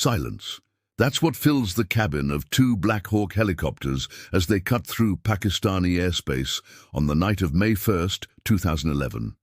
Silence. That's what fills the cabin of two Black Hawk helicopters as they cut through Pakistani airspace on the night of May 1st, 2011.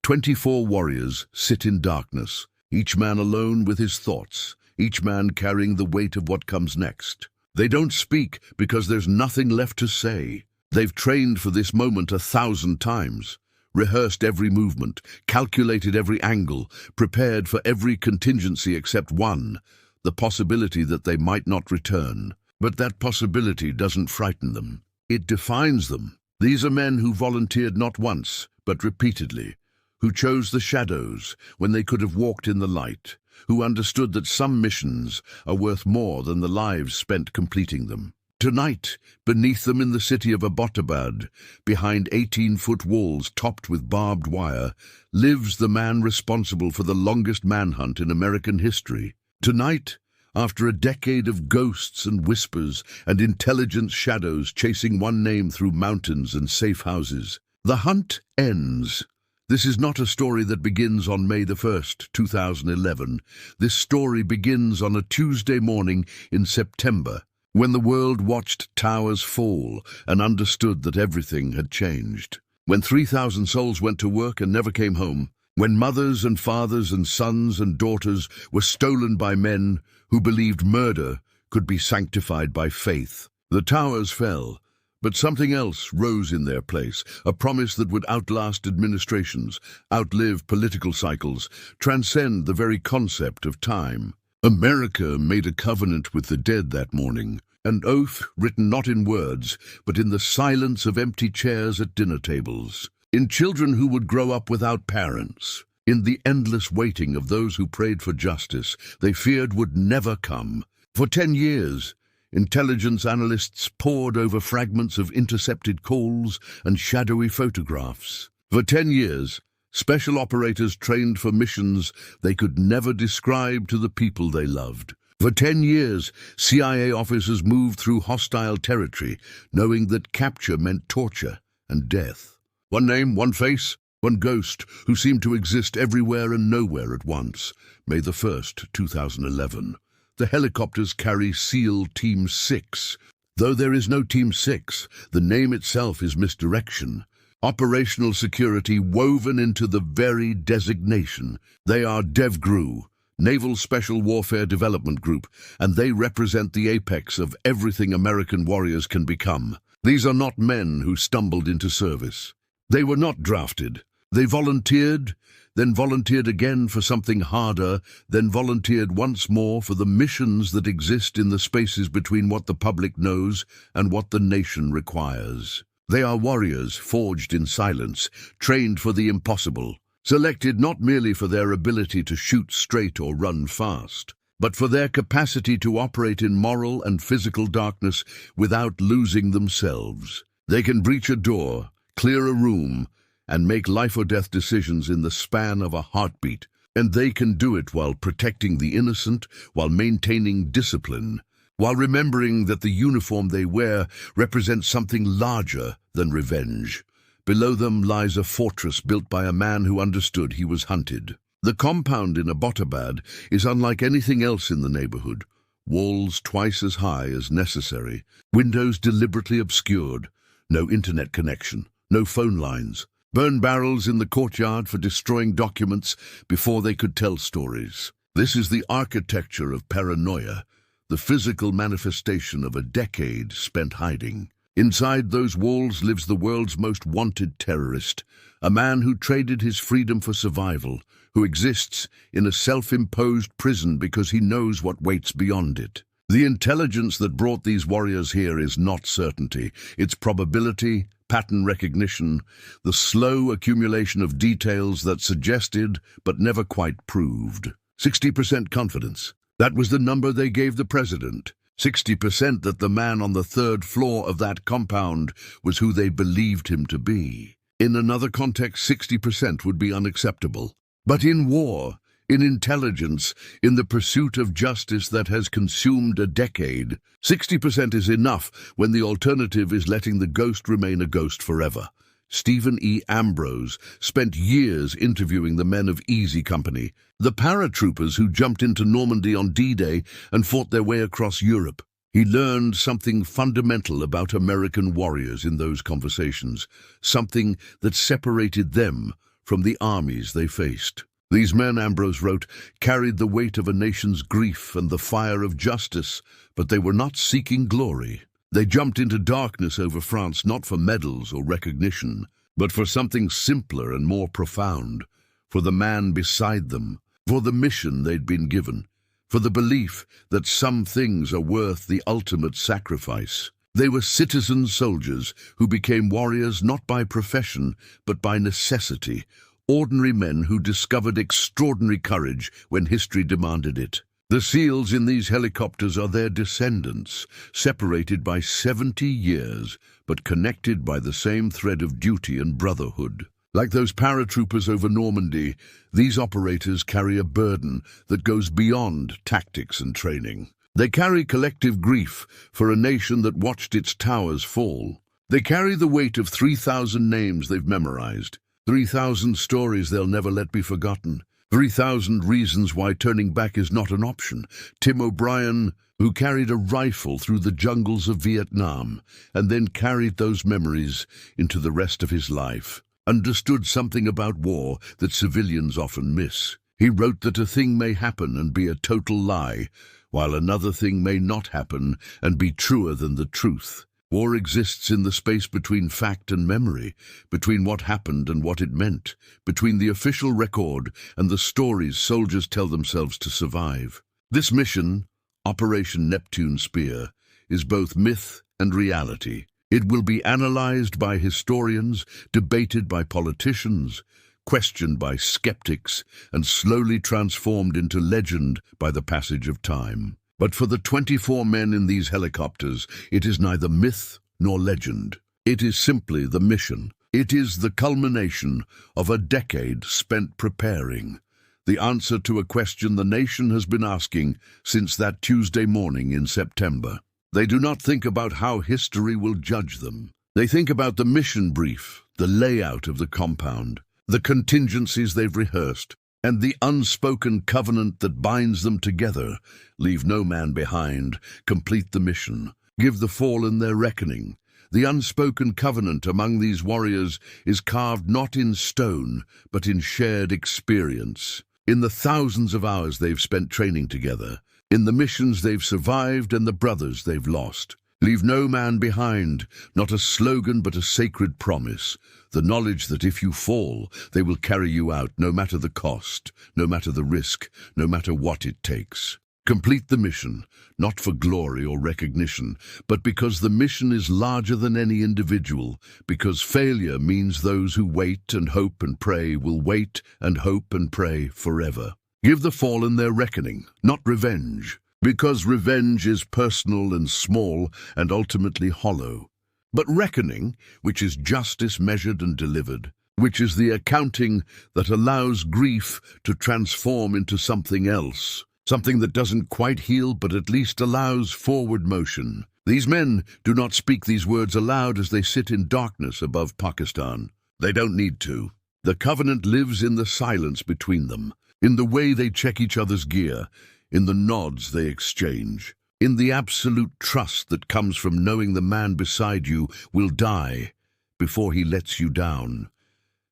24 warriors sit in darkness, each man alone with his thoughts, each man carrying the weight of what comes next. They don't speak because there's nothing left to say. They've trained for this moment 1,000 times, rehearsed every movement, calculated every angle, prepared for every contingency except one, the possibility that they might not return. But that possibility doesn't frighten them. It defines them. These are men who volunteered not once, but repeatedly, who chose the shadows when they could have walked in the light, who understood that some missions are worth more than the lives spent completing them. Tonight, beneath them in the city of Abbottabad, behind 18-foot walls topped with barbed wire, lives the man responsible for the longest manhunt in American history. Tonight, after a decade of ghosts and whispers and intelligence shadows chasing one name through mountains and safe houses, the hunt ends. This is not a story that begins on May 1st, 2011. This story begins on a Tuesday morning in September, when the world watched towers fall and understood that everything had changed. When 3,000 souls went to work and never came home. When mothers and fathers and sons and daughters were stolen by men who believed murder could be sanctified by faith. The towers fell, but something else rose in their place, a promise that would outlast administrations, outlive political cycles, transcend the very concept of time. America made a covenant with the dead that morning, an oath written not in words, but in the silence of empty chairs at dinner tables, in children who would grow up without parents, in the endless waiting of those who prayed for justice they feared would never come. For 10 years, intelligence analysts pored over fragments of intercepted calls and shadowy photographs. For 10 years, special operators trained for missions they could never describe to the people they loved. For 10 years, CIA officers moved through hostile territory, knowing that capture meant torture and death. One name, one face, one ghost who seemed to exist everywhere and nowhere at once. May 1st, 2011. The helicopters carry SEAL Team 6. Though there is no Team 6, the name itself is misdirection. Operational security woven into the very designation. They are DevGRU, Naval Special Warfare Development Group, and they represent the apex of everything American warriors can become. These are not men who stumbled into service. They were not drafted. They volunteered, then volunteered again for something harder, then volunteered once more for the missions that exist in the spaces between what the public knows and what the nation requires. They are warriors forged in silence, trained for the impossible, selected not merely for their ability to shoot straight or run fast, but for their capacity to operate in moral and physical darkness without losing themselves. They can breach a door, clear a room, and make life-or-death decisions in the span of a heartbeat. And they can do it while protecting the innocent, while maintaining discipline, while remembering that the uniform they wear represents something larger than revenge. Below them lies a fortress built by a man who understood he was hunted. The compound in Abbottabad is unlike anything else in the neighborhood. Walls twice as high as necessary, windows deliberately obscured, no internet connection, no phone lines, burn barrels in the courtyard for destroying documents before they could tell stories. This is the architecture of paranoia, the physical manifestation of a decade spent hiding. Inside those walls lives the world's most wanted terrorist, a man who traded his freedom for survival, who exists in a self-imposed prison because he knows what waits beyond it. The intelligence that brought these warriors here is not certainty. It's probability, pattern recognition, the slow accumulation of details that suggested but never quite proved. 60% confidence. That was the number they gave the president. 60% that the man on the 3rd floor of that compound was who they believed him to be. In another context, 60% would be unacceptable. But in war, in intelligence, in the pursuit of justice that has consumed a decade, 60% is enough when the alternative is letting the ghost remain a ghost forever. Stephen E. Ambrose spent years interviewing the men of Easy Company, the paratroopers who jumped into Normandy on D-Day and fought their way across Europe. He learned something fundamental about American warriors in those conversations, something that separated them from the armies they faced. These men, Ambrose wrote, carried the weight of a nation's grief and the fire of justice, but they were not seeking glory. They jumped into darkness over France not for medals or recognition, but for something simpler and more profound, for the man beside them, for the mission they'd been given, for the belief that some things are worth the ultimate sacrifice. They were citizen soldiers who became warriors not by profession, but by necessity, ordinary men who discovered extraordinary courage when history demanded it. The SEALs in these helicopters are their descendants, separated by 70 years, but connected by the same thread of duty and brotherhood. Like those paratroopers over Normandy, these operators carry a burden that goes beyond tactics and training. They carry collective grief for a nation that watched its towers fall. They carry the weight of 3,000 names they've memorized, 3,000 stories they'll never let be forgotten, 3,000 reasons why turning back is not an option. Tim O'Brien, who carried a rifle through the jungles of Vietnam and then carried those memories into the rest of his life, understood something about war that civilians often miss. He wrote that a thing may happen and be a total lie, while another thing may not happen and be truer than the truth. War exists in the space between fact and memory, between what happened and what it meant, between the official record and the stories soldiers tell themselves to survive. This mission, Operation Neptune Spear, is both myth and reality. It will be analyzed by historians, debated by politicians, questioned by skeptics, and slowly transformed into legend by the passage of time. But for the 24 men in these helicopters, it is neither myth nor legend. It is simply the mission. It is the culmination of a decade spent preparing, the answer to a question the nation has been asking since that Tuesday morning in September. They do not think about how history will judge them. They think about the mission brief, the layout of the compound, the contingencies they've rehearsed, and the unspoken covenant that binds them together. Leave no man behind, complete the mission, give the fallen their reckoning. The unspoken covenant among these warriors is carved not in stone, but in shared experience, in the thousands of hours they've spent training together, in the missions they've survived and the brothers they've lost. Leave no man behind, not a slogan but a sacred promise, the knowledge that if you fall, they will carry you out no matter the cost, no matter the risk, no matter what it takes. Complete the mission, not for glory or recognition, but because the mission is larger than any individual, because failure means those who wait and hope and pray will wait and hope and pray forever. Give the fallen their reckoning, not revenge, because revenge is personal and small and ultimately hollow. But reckoning, which is justice measured and delivered, which is the accounting that allows grief to transform into something else, something that doesn't quite heal but at least allows forward motion. These men do not speak these words aloud as they sit in darkness above Pakistan. They don't need to. The covenant lives in the silence between them, in the way they check each other's gear, in the nods they exchange, in the absolute trust that comes from knowing the man beside you will die before he lets you down.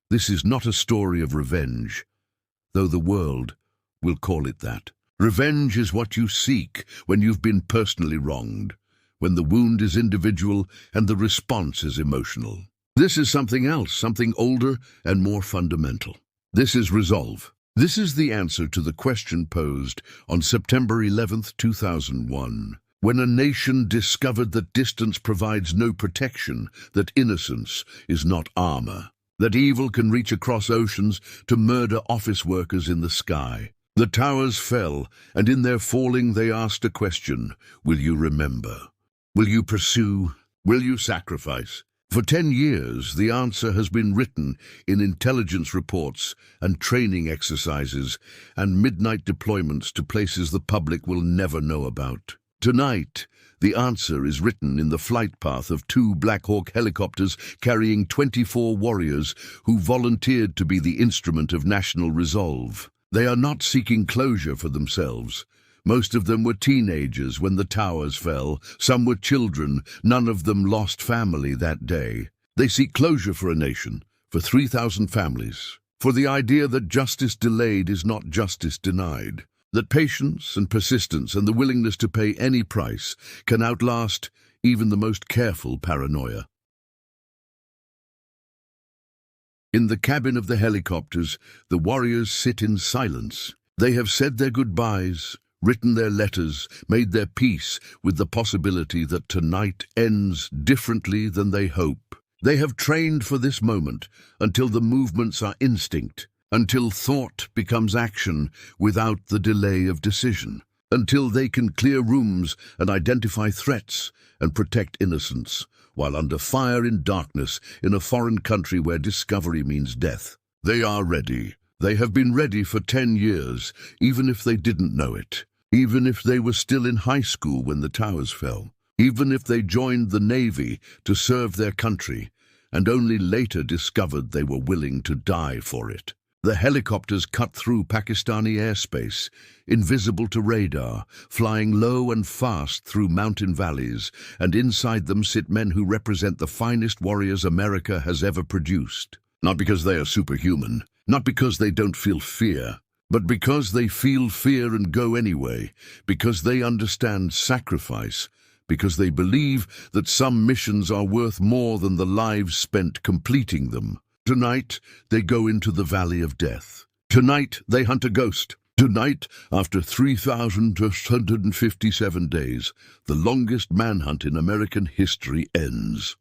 This is not a story of revenge, though the world will call it that. Revenge is what you seek when you've been personally wronged, when the wound is individual and the response is emotional. This is something else, something older and more fundamental. This is resolve. This is the answer to the question posed on September 11th, 2001, when a nation discovered that distance provides no protection, that innocence is not armor, that evil can reach across oceans to murder office workers in the sky. The towers fell, and in their falling they asked a question: will you remember? Will you pursue? Will you sacrifice? For 10 years, the answer has been written in intelligence reports and training exercises and midnight deployments to places the public will never know about. Tonight, the answer is written in the flight path of two Black Hawk helicopters carrying 24 warriors who volunteered to be the instrument of national resolve. They are not seeking closure for themselves. Most of them were teenagers when the towers fell. Some were children. None of them lost family that day. They seek closure for a nation, for 3,000 families, for the idea that justice delayed is not justice denied, that patience and persistence and the willingness to pay any price can outlast even the most careful paranoia. In the cabin of the helicopters, the warriors sit in silence. They have said their goodbyes, written their letters, made their peace with the possibility that tonight ends differently than they hope. They have trained for this moment until the movements are instinct, until thought becomes action without the delay of decision, until they can clear rooms and identify threats and protect innocents, while under fire in darkness in a foreign country where discovery means death. They are ready. They have been ready for 10 years, even if they didn't know it, even if they were still in high school when the towers fell, even if they joined the Navy to serve their country, and only later discovered they were willing to die for it. The helicopters cut through Pakistani airspace, invisible to radar, flying low and fast through mountain valleys, and inside them sit men who represent the finest warriors America has ever produced. Not because they are superhuman, not because they don't feel fear, but because they feel fear and go anyway, because they understand sacrifice, because they believe that some missions are worth more than the lives spent completing them. Tonight, they go into the Valley of Death. Tonight, they hunt a ghost. Tonight, after 3,257 days, the longest manhunt in American history ends.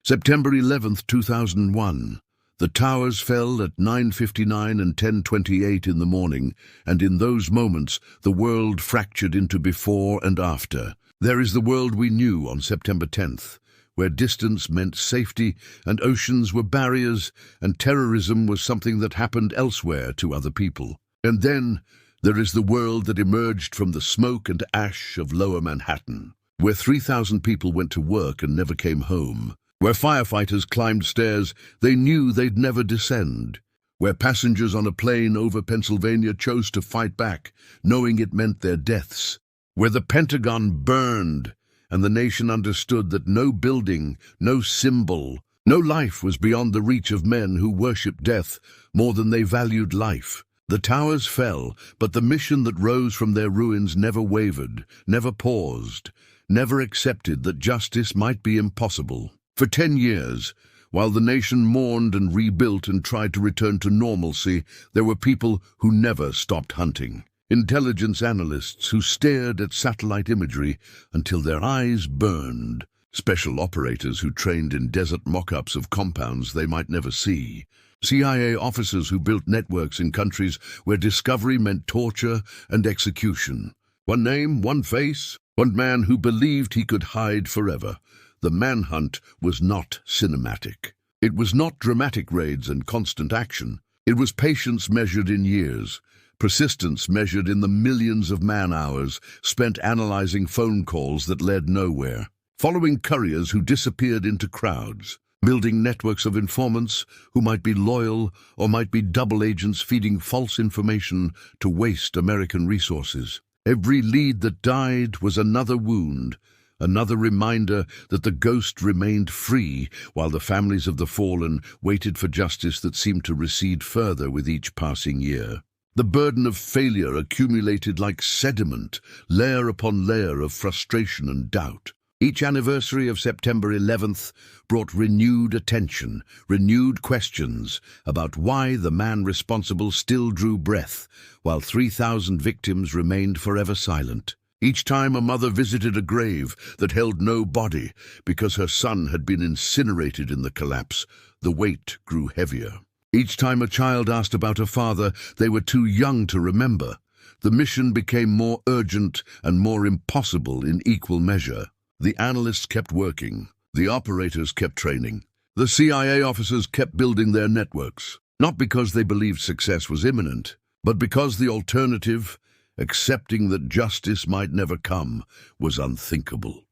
September 11th, 2001. The towers fell at 9:59 and 10:28 in the morning, and in those moments, the world fractured into before and after. There is the world we knew on September 10th, where distance meant safety and oceans were barriers and terrorism was something that happened elsewhere to other people. And then there is the world that emerged from the smoke and ash of Lower Manhattan, where 3,000 people went to work and never came home, where firefighters climbed stairs they knew they'd never descend, where passengers on a plane over Pennsylvania chose to fight back, knowing it meant their deaths, where the Pentagon burned, and the nation understood that no building, no symbol, no life was beyond the reach of men who worshipped death more than they valued life. The towers fell, but the mission that rose from their ruins never wavered, never paused, never accepted that justice might be impossible. For 10 years, while the nation mourned and rebuilt and tried to return to normalcy, there were people who never stopped hunting. Intelligence analysts who stared at satellite imagery until their eyes burned. Special operators who trained in desert mock-ups of compounds they might never see. CIA officers who built networks in countries where discovery meant torture and execution. One name, one face, one man who believed he could hide forever. The manhunt was not cinematic. It was not dramatic raids and constant action. It was patience measured in years. Persistence measured in the millions of man-hours spent analyzing phone calls that led nowhere, following couriers who disappeared into crowds, building networks of informants who might be loyal or might be double agents feeding false information to waste American resources. Every lead that died was another wound, another reminder that the ghost remained free while the families of the fallen waited for justice that seemed to recede further with each passing year. The burden of failure accumulated like sediment, layer upon layer of frustration and doubt. Each anniversary of September 11th brought renewed attention, renewed questions about why the man responsible still drew breath, while 3,000 victims remained forever silent. Each time a mother visited a grave that held no body because her son had been incinerated in the collapse, the weight grew heavier. Each time a child asked about a father they were too young to remember, the mission became more urgent and more impossible in equal measure. The analysts kept working. The operators kept training. The CIA officers kept building their networks, not because they believed success was imminent, but because the alternative, Accepting that justice might never come was unthinkable.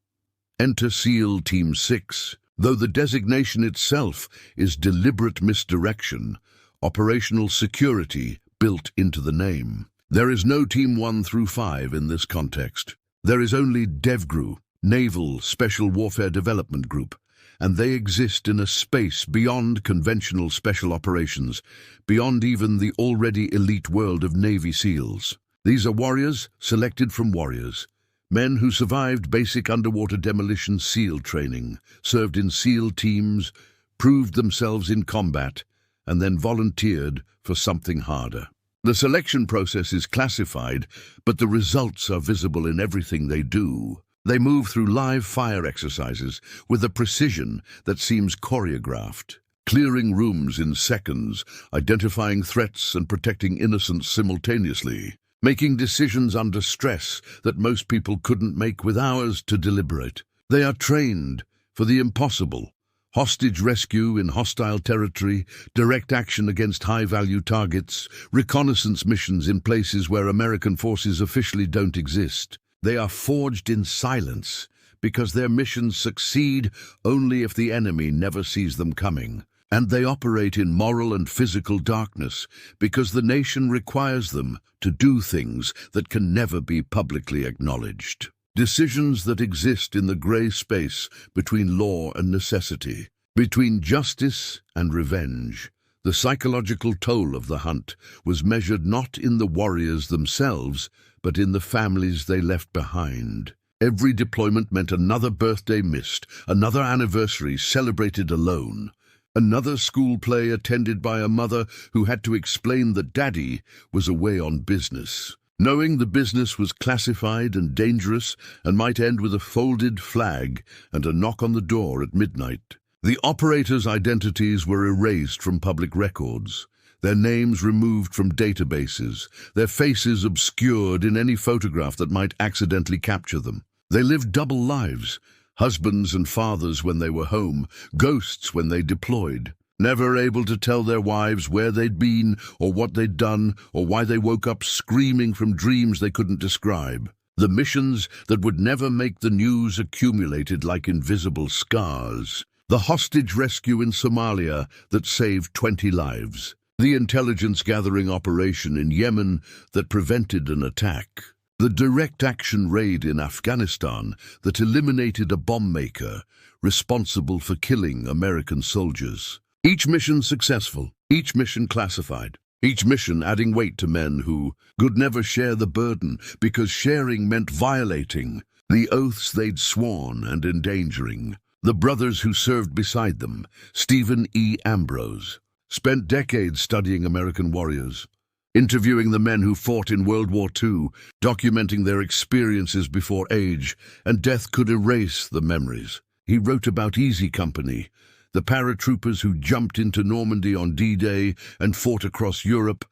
Enter SEAL Team 6. Though the designation itself is deliberate misdirection, operational security built into the name. There is no Team 1 through 5 in this context. There is only DevGRU, Naval Special Warfare Development Group, and they exist in a space beyond conventional special operations, beyond even the already elite world of Navy SEALs. These are warriors selected from warriors, men who survived basic underwater demolition SEAL training, served in SEAL teams, proved themselves in combat, and then volunteered for something harder. The selection process is classified, but the results are visible in everything they do. They move through live fire exercises with a precision that seems choreographed, clearing rooms in seconds, identifying threats and protecting innocents simultaneously, making decisions under stress that most people couldn't make with hours to deliberate. They are trained for the impossible: hostage rescue in hostile territory, direct action against high-value targets, reconnaissance missions in places where American forces officially don't exist. They are forged in silence because their missions succeed only if the enemy never sees them coming. And they operate in moral and physical darkness because the nation requires them to do things that can never be publicly acknowledged. Decisions that exist in the gray space between law and necessity, between justice and revenge. The psychological toll of the hunt was measured not in the warriors themselves, but in the families they left behind. Every deployment meant another birthday missed, another anniversary celebrated alone, another school play attended by a mother who had to explain that Daddy was away on business, knowing the business was classified and dangerous and might end with a folded flag and a knock on the door at midnight. The operators' identities were erased from public records, their names removed from databases, their faces obscured in any photograph that might accidentally capture them. They lived double lives: husbands and fathers when they were home, ghosts when they deployed, never able to tell their wives where they'd been or what they'd done or why they woke up screaming from dreams they couldn't describe. The missions that would never make the news accumulated like invisible scars. The hostage rescue in Somalia that saved 20 lives. The intelligence-gathering operation in Yemen that prevented an attack. The direct action raid in Afghanistan that eliminated a bomb maker responsible for killing American soldiers. Each mission successful, each mission classified, each mission adding weight to men who could never share the burden because sharing meant violating the oaths they'd sworn and endangering. The brothers who served beside them, Stephen E. Ambrose, spent decades studying American warriors, interviewing the men who fought in World War II, documenting their experiences before age and death could erase the memories. He wrote about Easy Company, the paratroopers who jumped into Normandy on D-Day and fought across Europe,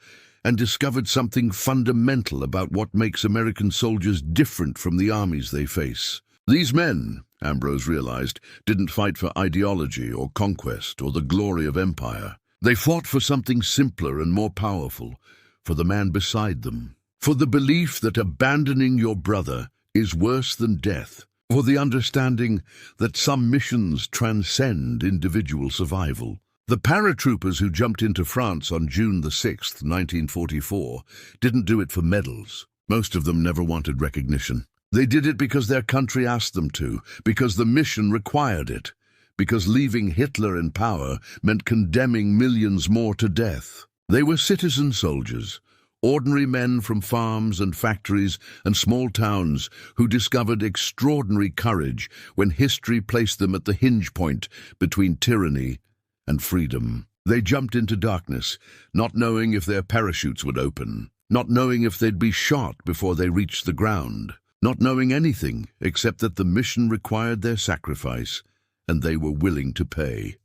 and discovered something fundamental about what makes American soldiers different from the armies they face. These men, Ambrose realized, didn't fight for ideology or conquest or the glory of empire. They fought for something simpler and more powerful, for the man beside them, for the belief that abandoning your brother is worse than death, for the understanding that some missions transcend individual survival. The paratroopers who jumped into France on June the 6th, 1944, didn't do it for medals. Most of them never wanted recognition. They did it because their country asked them to, because the mission required it, because leaving Hitler in power meant condemning millions more to death. They were citizen soldiers, ordinary men from farms and factories and small towns who discovered extraordinary courage when history placed them at the hinge point between tyranny and freedom. They jumped into darkness, not knowing if their parachutes would open, not knowing if they'd be shot before they reached the ground, not knowing anything except that the mission required their sacrifice and they were willing to pay.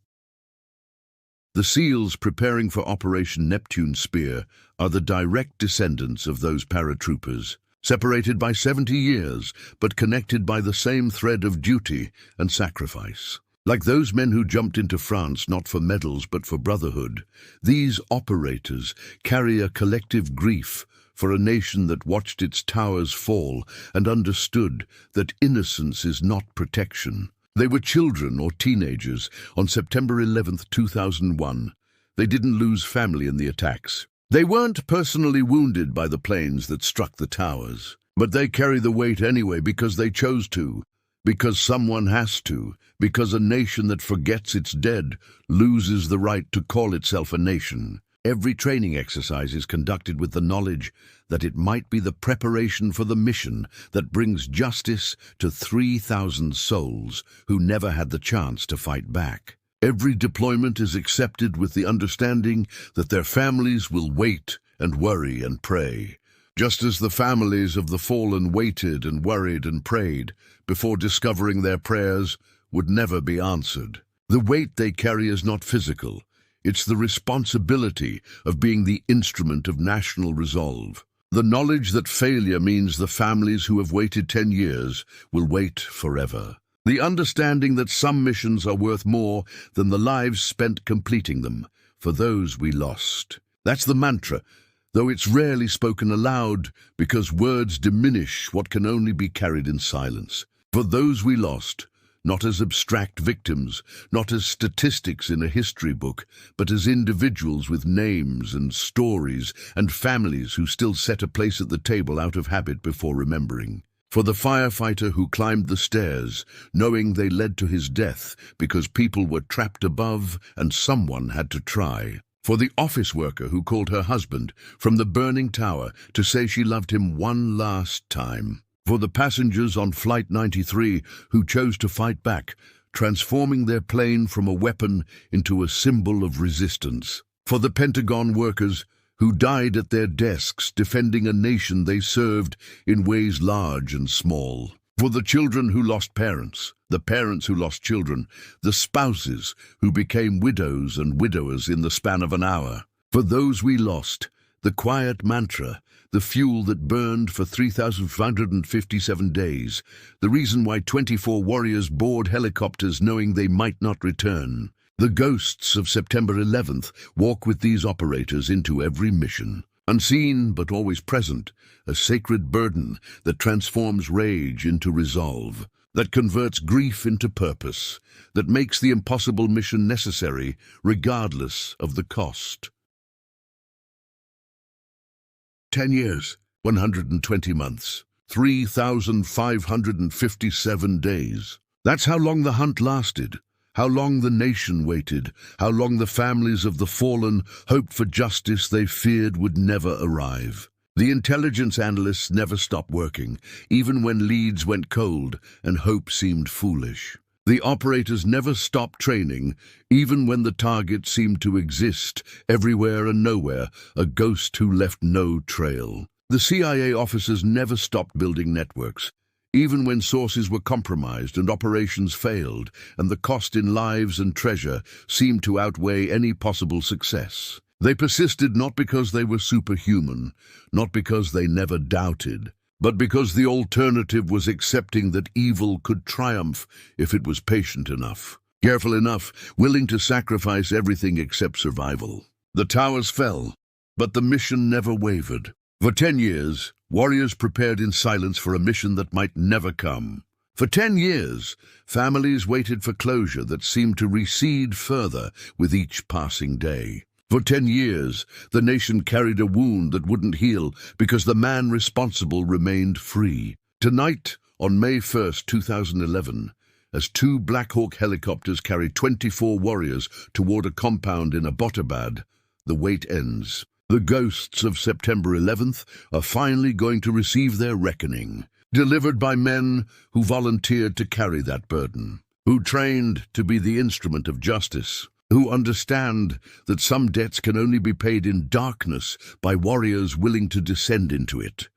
The SEALs preparing for Operation Neptune Spear are the direct descendants of those paratroopers, separated by 70 years, but connected by the same thread of duty and sacrifice. Like those men who jumped into France not for medals but for brotherhood, these operators carry a collective grief for a nation that watched its towers fall and understood that innocence is not protection. They were children or teenagers on September 11th, 2001. They didn't lose family in the attacks. They weren't personally wounded by the planes that struck the towers, but they carry the weight anyway because they chose to, because someone has to, because a nation that forgets it's dead loses the right to call itself a nation. Every training exercise is conducted with the knowledge that it might be the preparation for the mission that brings justice to 3,000 souls who never had the chance to fight back. Every deployment is accepted with the understanding that their families will wait and worry and pray, just as the families of the fallen waited and worried and prayed before discovering their prayers would never be answered. The weight they carry is not physical. It's the responsibility of being the instrument of national resolve. The knowledge that failure means the families who have waited 10 years will wait forever. The understanding that some missions are worth more than the lives spent completing them, for those we lost. That's the mantra, though it's rarely spoken aloud because words diminish what can only be carried in silence. For those we lost, not as abstract victims, not as statistics in a history book, but as individuals with names and stories and families who still set a place at the table out of habit before remembering. For the firefighter who climbed the stairs, knowing they led to his death because people were trapped above and someone had to try. For the office worker who called her husband from the burning tower to say she loved him one last time. For the passengers on Flight 93 who chose to fight back, transforming their plane from a weapon into a symbol of resistance. For the Pentagon workers who died at their desks defending a nation they served in ways large and small. For the children who lost parents, the parents who lost children, the spouses who became widows and widowers in the span of an hour. For those we lost, the quiet mantra, the fuel that burned for 3,557 days, the reason why 24 warriors board helicopters knowing they might not return. The ghosts of September 11th walk with these operators into every mission. Unseen but always present, a sacred burden that transforms rage into resolve, that converts grief into purpose, that makes the impossible mission necessary regardless of the cost. 10 years, 120 months, 3,557 days. That's how long the hunt lasted, how long the nation waited, how long the families of the fallen hoped for justice they feared would never arrive. The intelligence analysts never stopped working, even when leads went cold and hope seemed foolish. The operators never stopped training, even when the target seemed to exist everywhere and nowhere, a ghost who left no trail. The CIA officers never stopped building networks, even when sources were compromised and operations failed, and the cost in lives and treasure seemed to outweigh any possible success. They persisted not because they were superhuman, not because they never doubted, but because the alternative was accepting that evil could triumph if it was patient enough, careful enough, willing to sacrifice everything except survival. The towers fell, but the mission never wavered. For 10 years, warriors prepared in silence for a mission that might never come. For 10 years, families waited for closure that seemed to recede further with each passing day. For 10 years, the nation carried a wound that wouldn't heal because the man responsible remained free. Tonight, on May 1st, 2011, as two Black Hawk helicopters carry 24 warriors toward a compound in Abbottabad, the wait ends. The ghosts of September 11th are finally going to receive their reckoning, delivered by men who volunteered to carry that burden, who trained to be the instrument of justice, who understand that some debts can only be paid in darkness by warriors willing to descend into it.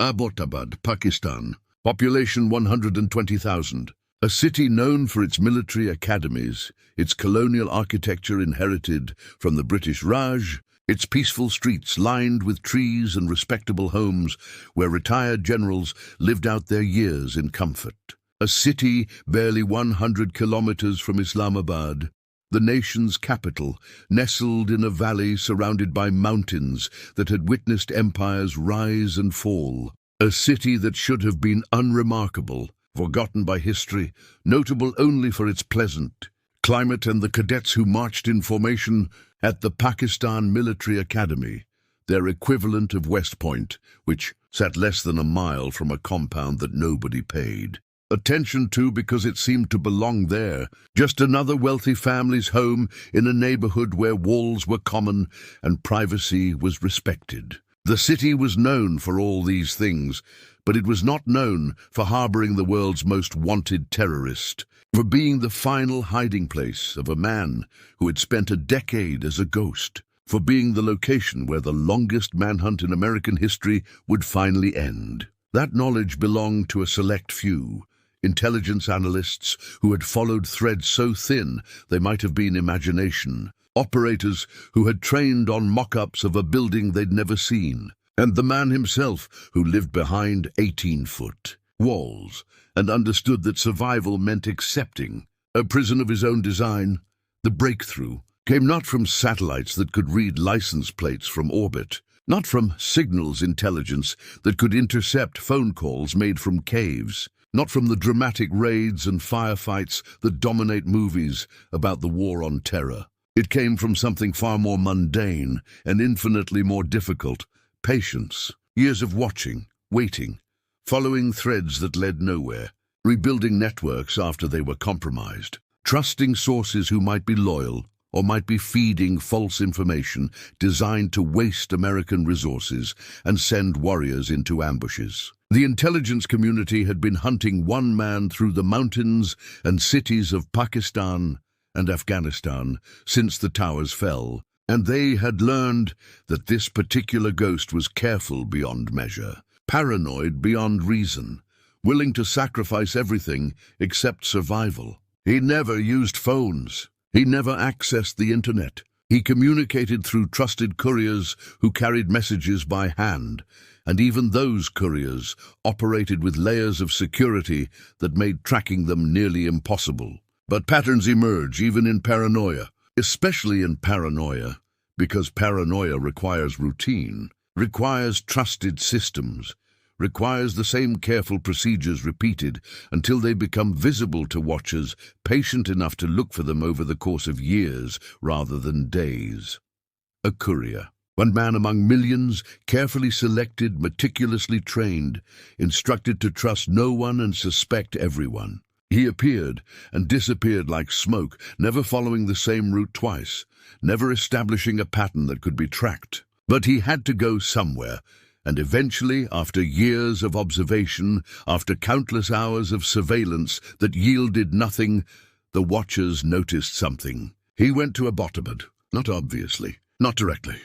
Abbottabad, Pakistan, population 120,000. A city known for its military academies, its colonial architecture inherited from the British Raj, its peaceful streets lined with trees and respectable homes where retired generals lived out their years in comfort. a city barely 100 kilometers from Islamabad, the nation's capital, nestled in a valley surrounded by mountains that had witnessed empires rise and fall. A city that should have been unremarkable, forgotten by history, notable only for its pleasant climate and the cadets who marched in formation at the Pakistan Military Academy, their equivalent of West Point, which sat less than a mile from a compound that nobody paid attention to because it seemed to belong there, just another wealthy family's home in a neighborhood where walls were common and privacy was respected. The city was known for all these things, but it was not known for harboring the world's most wanted terrorist, for being the final hiding place of a man who had spent a decade as a ghost, for being the location where the longest manhunt in American history would finally end. That knowledge belonged to a select few, intelligence analysts who had followed threads so thin they might have been imagination, operators who had trained on mock-ups of a building they'd never seen, and the man himself who lived behind 18-foot walls and understood that survival meant accepting a prison of his own design. The breakthrough came not from satellites that could read license plates from orbit, not from signals intelligence that could intercept phone calls made from caves, not from the dramatic raids and firefights that dominate movies about the war on terror. It came from something far more mundane and infinitely more difficult: patience. Years of watching, waiting, following threads that led nowhere, rebuilding networks after they were compromised, trusting sources who might be loyal or might be feeding false information designed to waste American resources and send warriors into ambushes. The intelligence community had been hunting one man through the mountains and cities of Pakistan and Afghanistan since the towers fell, and they had learned that this particular ghost was careful beyond measure, paranoid beyond reason, willing to sacrifice everything except survival. He never used phones. He never accessed the internet. He communicated through trusted couriers who carried messages by hand, and even those couriers operated with layers of security that made tracking them nearly impossible. But patterns emerge even in paranoia, especially in paranoia, because paranoia requires routine, requires trusted systems, requires the same careful procedures repeated until they become visible to watchers patient enough to look for them over the course of years rather than days. A courier, one man among millions, carefully selected, meticulously trained, instructed to trust no one and suspect everyone. He appeared and disappeared like smoke, never following the same route twice, never establishing a pattern that could be tracked. But he had to go somewhere, and eventually, after years of observation, after countless hours of surveillance that yielded nothing, the watchers noticed something. He went to Abbottabad, not obviously, not directly.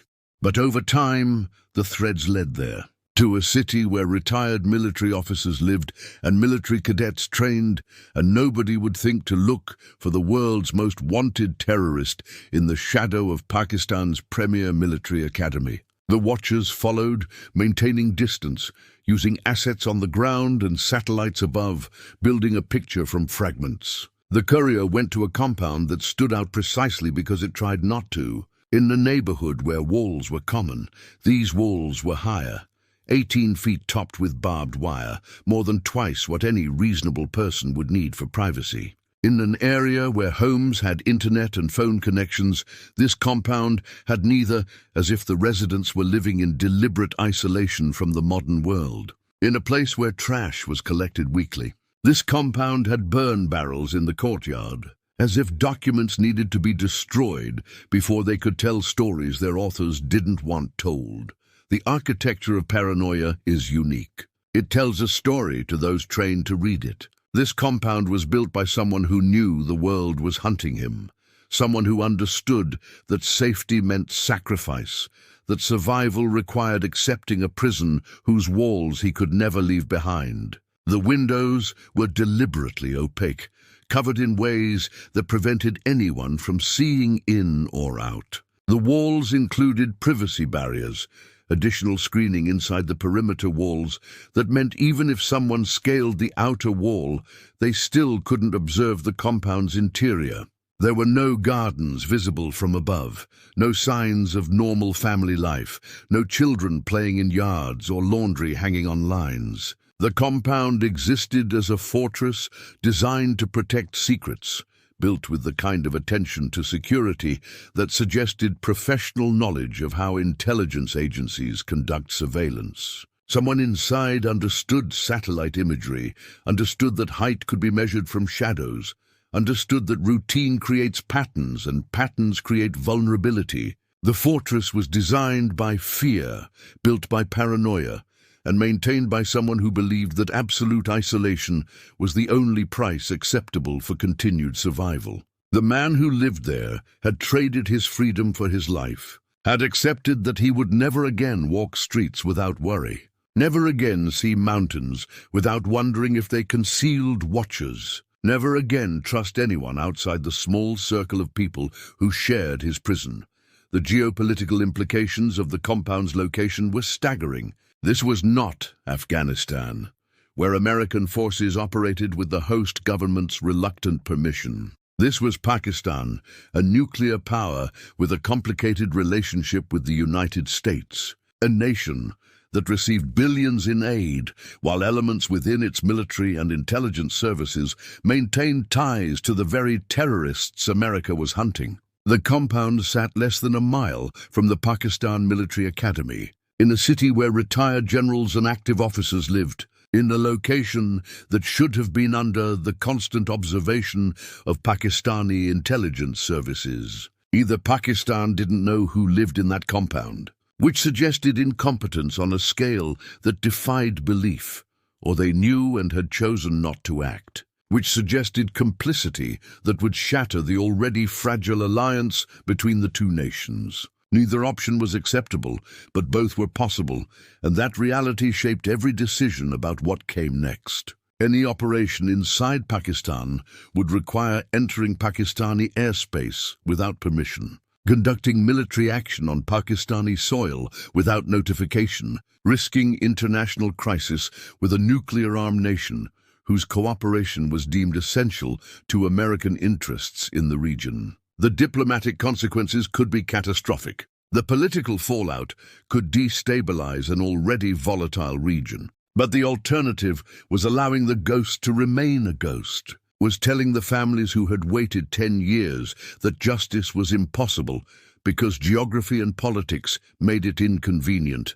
But over time, the threads led there, to a city where retired military officers lived and military cadets trained, and nobody would think to look for the world's most wanted terrorist in the shadow of Pakistan's premier military academy. The watchers followed, maintaining distance, using assets on the ground and satellites above, building a picture from fragments. The courier went to a compound that stood out precisely because it tried not to. In a neighborhood where walls were common, these walls were higher, 18 feet topped with barbed wire, more than twice what any reasonable person would need for privacy. In an area where homes had internet and phone connections, this compound had neither, as if the residents were living in deliberate isolation from the modern world. In a place where trash was collected weekly, this compound had burn barrels in the courtyard, as if documents needed to be destroyed before they could tell stories their authors didn't want told. The architecture of paranoia is unique. It tells a story to those trained to read it. This compound was built by someone who knew the world was hunting him, someone who understood that safety meant sacrifice, that survival required accepting a prison whose walls he could never leave behind. The windows were deliberately opaque, covered in ways that prevented anyone from seeing in or out. The walls included privacy barriers, additional screening inside the perimeter walls that meant even if someone scaled the outer wall, they still couldn't observe the compound's interior. There were no gardens visible from above, no signs of normal family life, no children playing in yards or laundry hanging on lines. The compound existed as a fortress designed to protect secrets, built with the kind of attention to security that suggested professional knowledge of how intelligence agencies conduct surveillance. Someone inside understood satellite imagery, understood that height could be measured from shadows, understood that routine creates patterns and patterns create vulnerability. The fortress was designed by fear, built by paranoia, and maintained by someone who believed that absolute isolation was the only price acceptable for continued survival. The man who lived there had traded his freedom for his life, had accepted that he would never again walk streets without worry, never again see mountains without wondering if they concealed watchers, never again trust anyone outside the small circle of people who shared his prison. The geopolitical implications of the compound's location were staggering. This was not Afghanistan, where American forces operated with the host government's reluctant permission. This was Pakistan, a nuclear power with a complicated relationship with the United States, a nation that received billions in aid, while elements within its military and intelligence services maintained ties to the very terrorists America was hunting. The compound sat less than a mile from the Pakistan Military Academy, in a city where retired generals and active officers lived, in a location that should have been under the constant observation of Pakistani intelligence services. Either Pakistan didn't know who lived in that compound, which suggested incompetence on a scale that defied belief, or they knew and had chosen not to act, which suggested complicity that would shatter the already fragile alliance between the two nations. Neither option was acceptable, but both were possible, and that reality shaped every decision about what came next. Any operation inside Pakistan would require entering Pakistani airspace without permission, conducting military action on Pakistani soil without notification, risking international crisis with a nuclear-armed nation whose cooperation was deemed essential to American interests in the region. The diplomatic consequences could be catastrophic. The political fallout could destabilize an already volatile region. But the alternative was allowing the ghost to remain a ghost, was telling the families who had waited 10 years that justice was impossible because geography and politics made it inconvenient.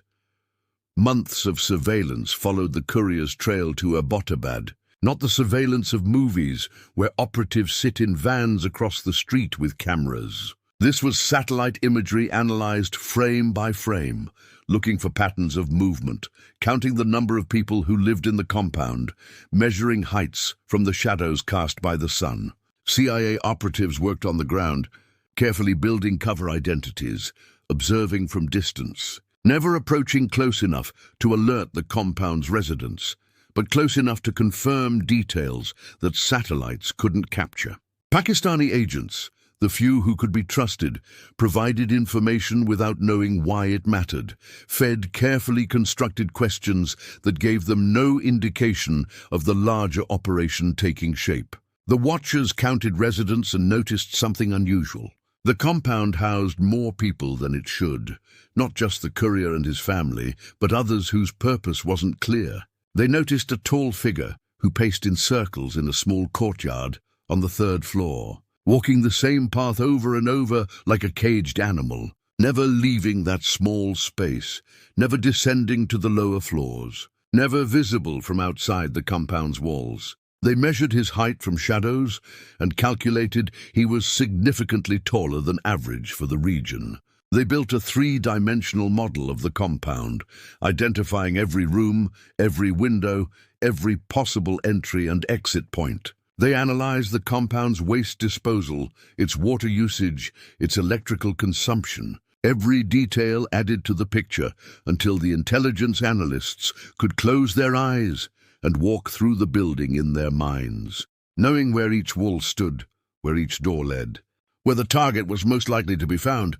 Months of surveillance followed the courier's trail to Abbottabad, not the surveillance of movies where operatives sit in vans across the street with cameras. This was satellite imagery analyzed frame by frame, looking for patterns of movement, counting the number of people who lived in the compound, measuring heights from the shadows cast by the sun. CIA operatives worked on the ground, carefully building cover identities, observing from distance, never approaching close enough to alert the compound's residents, but close enough to confirm details that satellites couldn't capture. Pakistani agents, the few who could be trusted, provided information without knowing why it mattered, fed carefully constructed questions that gave them no indication of the larger operation taking shape. The watchers counted residents and noticed something unusual. The compound housed more people than it should, not just the courier and his family, but others whose purpose wasn't clear. They noticed a tall figure who paced in circles in a small courtyard on the 3rd floor, walking the same path over and over like a caged animal, never leaving that small space, never descending to the lower floors, never visible from outside the compound's walls. They measured his height from shadows and calculated he was significantly taller than average for the region. They built a 3-dimensional model of the compound, identifying every room, every window, every possible entry and exit point. They analyzed the compound's waste disposal, its water usage, its electrical consumption. Every detail added to the picture until the intelligence analysts could close their eyes and walk through the building in their minds, knowing where each wall stood, where each door led, where the target was most likely to be found.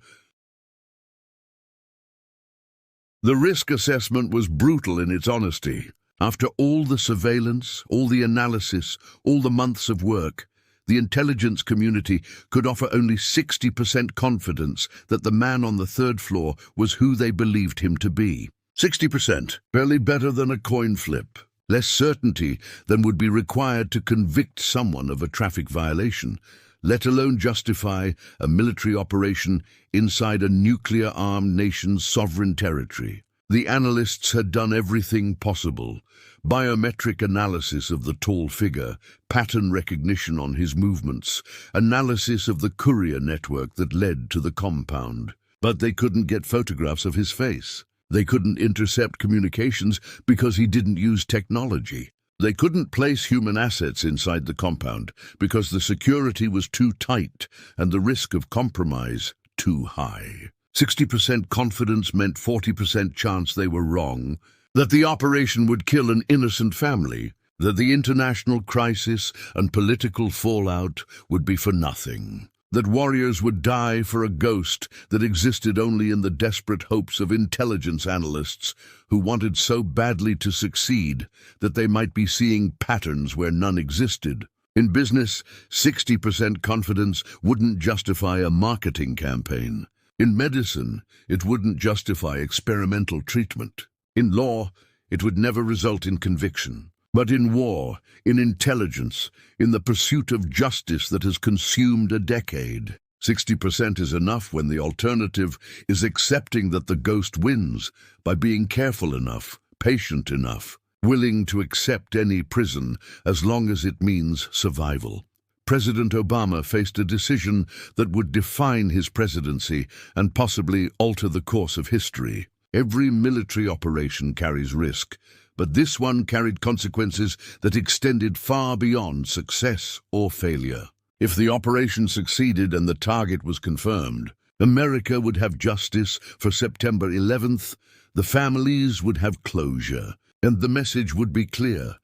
The risk assessment was brutal in its honesty. After all the surveillance, all the analysis, all the months of work, the intelligence community could offer only 60% confidence that the man on the third floor was who they believed him to be. 60%, barely better than a coin flip. Less certainty than would be required to convict someone of a traffic violation, let alone justify a military operation inside a nuclear-armed nation's sovereign territory. The analysts had done everything possible. Biometric analysis of the tall figure, pattern recognition on his movements, analysis of the courier network that led to the compound. But they couldn't get photographs of his face. They couldn't intercept communications because he didn't use technology. They couldn't place human assets inside the compound because the security was too tight and the risk of compromise too high. 60% confidence meant 40% chance they were wrong, that the operation would kill an innocent family, that the international crisis and political fallout would be for nothing, that warriors would die for a ghost that existed only in the desperate hopes of intelligence analysts who wanted so badly to succeed that they might be seeing patterns where none existed. In business, 60% confidence wouldn't justify a marketing campaign. In medicine, it wouldn't justify experimental treatment. In law, it would never result in conviction. But in war, in intelligence, in the pursuit of justice that has consumed a decade, 60% is enough when the alternative is accepting that the ghost wins by being careful enough, patient enough, willing to accept any prison as long as it means survival. President Obama faced a decision that would define his presidency and possibly alter the course of history. Every military operation carries risk, but this one carried consequences that extended far beyond success or failure. If the operation succeeded and the target was confirmed, America would have justice for September 11th, the families would have closure, and the message would be clear.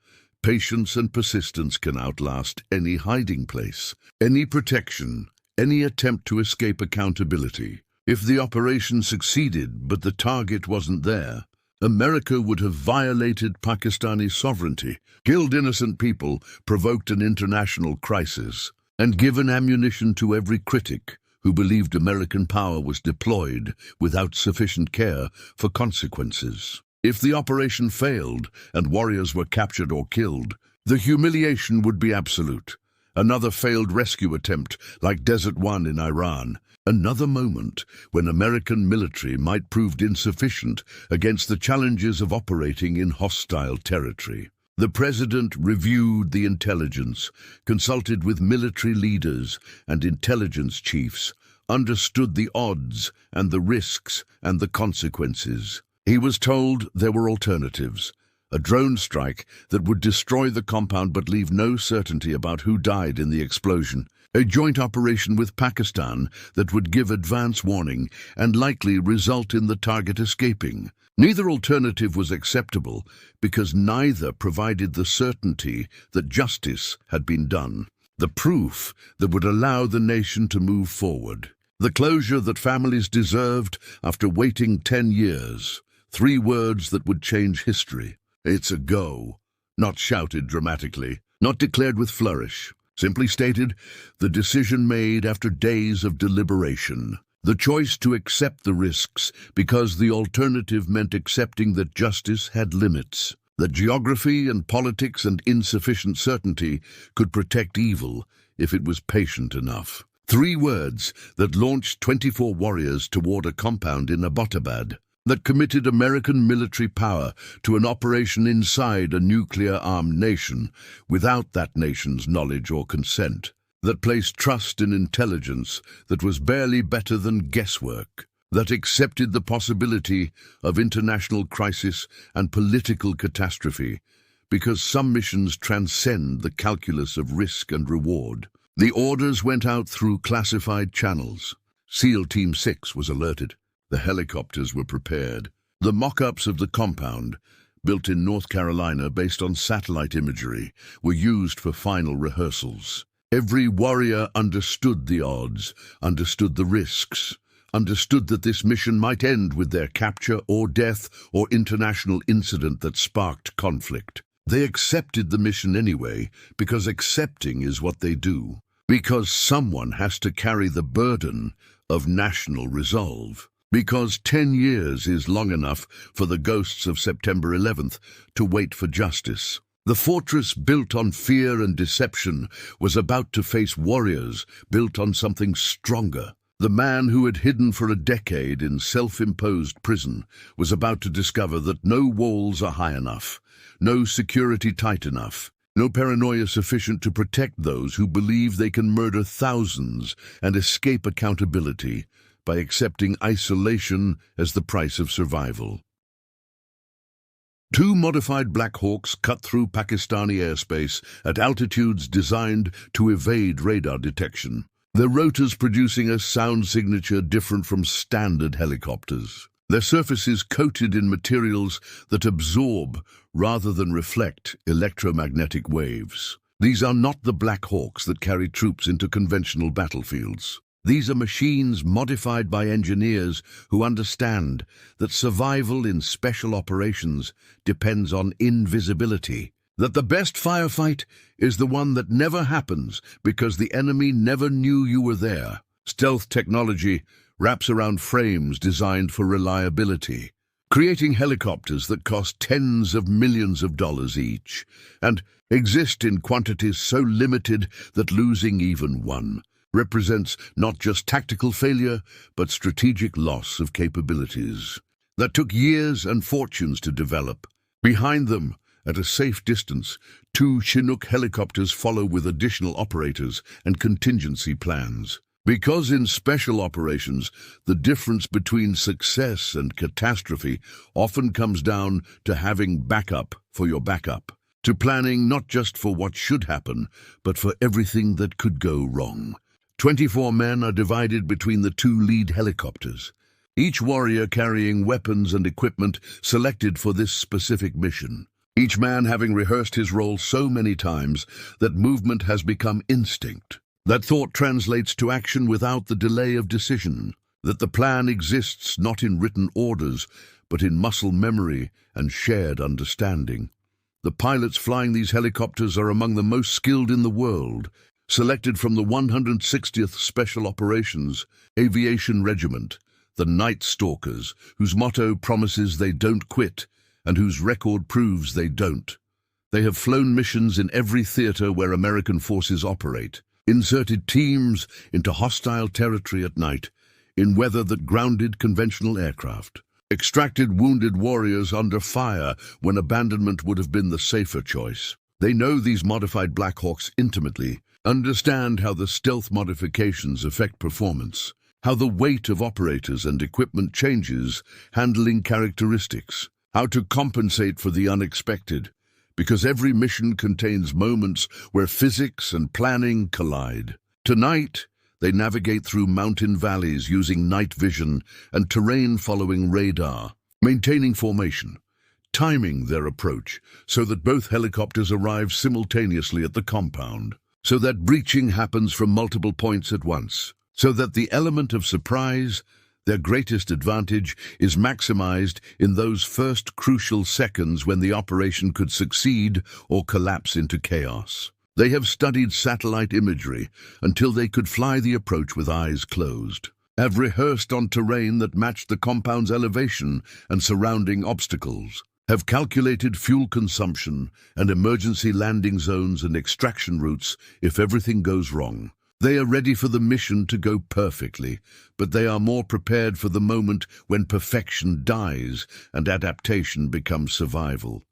Patience and persistence can outlast any hiding place, any protection, any attempt to escape accountability. If the operation succeeded but the target wasn't there, America would have violated Pakistani sovereignty, killed innocent people, provoked an international crisis, and given ammunition to every critic who believed American power was deployed without sufficient care for consequences. If the operation failed and warriors were captured or killed, the humiliation would be absolute. Another failed rescue attempt like Desert One in Iran. Another moment when American military might prove insufficient against the challenges of operating in hostile territory. The president reviewed the intelligence, consulted with military leaders and intelligence chiefs, understood the odds and the risks and the consequences. He was told there were alternatives. A drone strike that would destroy the compound but leave no certainty about who died in the explosion. A joint operation with Pakistan that would give advance warning and likely result in the target escaping. Neither alternative was acceptable because neither provided the certainty that justice had been done, the proof that would allow the nation to move forward, the closure that families deserved after waiting 10 years. 3 words that would change history. It's a go. Not shouted dramatically, not declared with flourish. Simply stated, the decision made after days of deliberation. The choice to accept the risks because the alternative meant accepting that justice had limits, that geography and politics and insufficient certainty could protect evil if it was patient enough. 3 words that launched 24 warriors toward a compound in Abbottabad, that committed American military power to an operation inside a nuclear-armed nation without that nation's knowledge or consent, that placed trust in intelligence that was barely better than guesswork, that accepted the possibility of international crisis and political catastrophe because some missions transcend the calculus of risk and reward. The orders went out through classified channels. SEAL Team 6 was alerted. The helicopters were prepared. The mock-ups of the compound, built in North Carolina based on satellite imagery, were used for final rehearsals. Every warrior understood the odds, understood the risks, understood that this mission might end with their capture or death or international incident that sparked conflict. They accepted the mission anyway, because accepting is what they do. Because someone has to carry the burden of national resolve. Because 10 years is long enough for the ghosts of September 11th to wait for justice. The fortress built on fear and deception was about to face warriors built on something stronger. The man who had hidden for a decade in self-imposed prison was about to discover that no walls are high enough, no security tight enough, no paranoia sufficient to protect those who believe they can murder thousands and escape accountability by accepting isolation as the price of survival. Two modified Black Hawks cut through Pakistani airspace at altitudes designed to evade radar detection, their rotors producing a sound signature different from standard helicopters. Their surfaces coated in materials that absorb rather than reflect electromagnetic waves. These are not the Black Hawks that carry troops into conventional battlefields. These are machines modified by engineers who understand that survival in special operations depends on invisibility, that the best firefight is the one that never happens because the enemy never knew you were there. Stealth technology wraps around frames designed for reliability, creating helicopters that cost tens of millions of dollars each and exist in quantities so limited that losing even one represents not just tactical failure, but strategic loss of capabilities that took years and fortunes to develop. Behind them, at a safe distance, two Chinook helicopters follow with additional operators and contingency plans. Because in special operations, the difference between success and catastrophe often comes down to having backup for your backup, to planning not just for what should happen, but for everything that could go wrong. 24 men are divided between the two lead helicopters, each warrior carrying weapons and equipment selected for this specific mission. Each man having rehearsed his role so many times that movement has become instinct, that thought translates to action without the delay of decision, that the plan exists not in written orders, but in muscle memory and shared understanding. The pilots flying these helicopters are among the most skilled in the world, selected from the 160th Special Operations Aviation Regiment, the Night Stalkers, whose motto promises they don't quit and whose record proves they don't. They have flown missions in every theater where American forces operate, inserted teams into hostile territory at night, in weather that grounded conventional aircraft, extracted wounded warriors under fire when abandonment would have been the safer choice. They know these modified Black Hawks intimately, understand how the stealth modifications affect performance, how the weight of operators and equipment changes handling characteristics, how to compensate for the unexpected, because every mission contains moments where physics and planning collide. Tonight, they navigate through mountain valleys using night vision and terrain following radar, maintaining formation, timing their approach so that both helicopters arrive simultaneously at the compound, so that breaching happens from multiple points at once, so that the element of surprise, their greatest advantage, is maximized in those first crucial seconds when the operation could succeed or collapse into chaos. They have studied satellite imagery until they could fly the approach with eyes closed, have rehearsed on terrain that matched the compound's elevation and surrounding obstacles, have calculated fuel consumption and emergency landing zones and extraction routes if everything goes wrong. They are ready for the mission to go perfectly, but they are more prepared for the moment when perfection dies and adaptation becomes survival.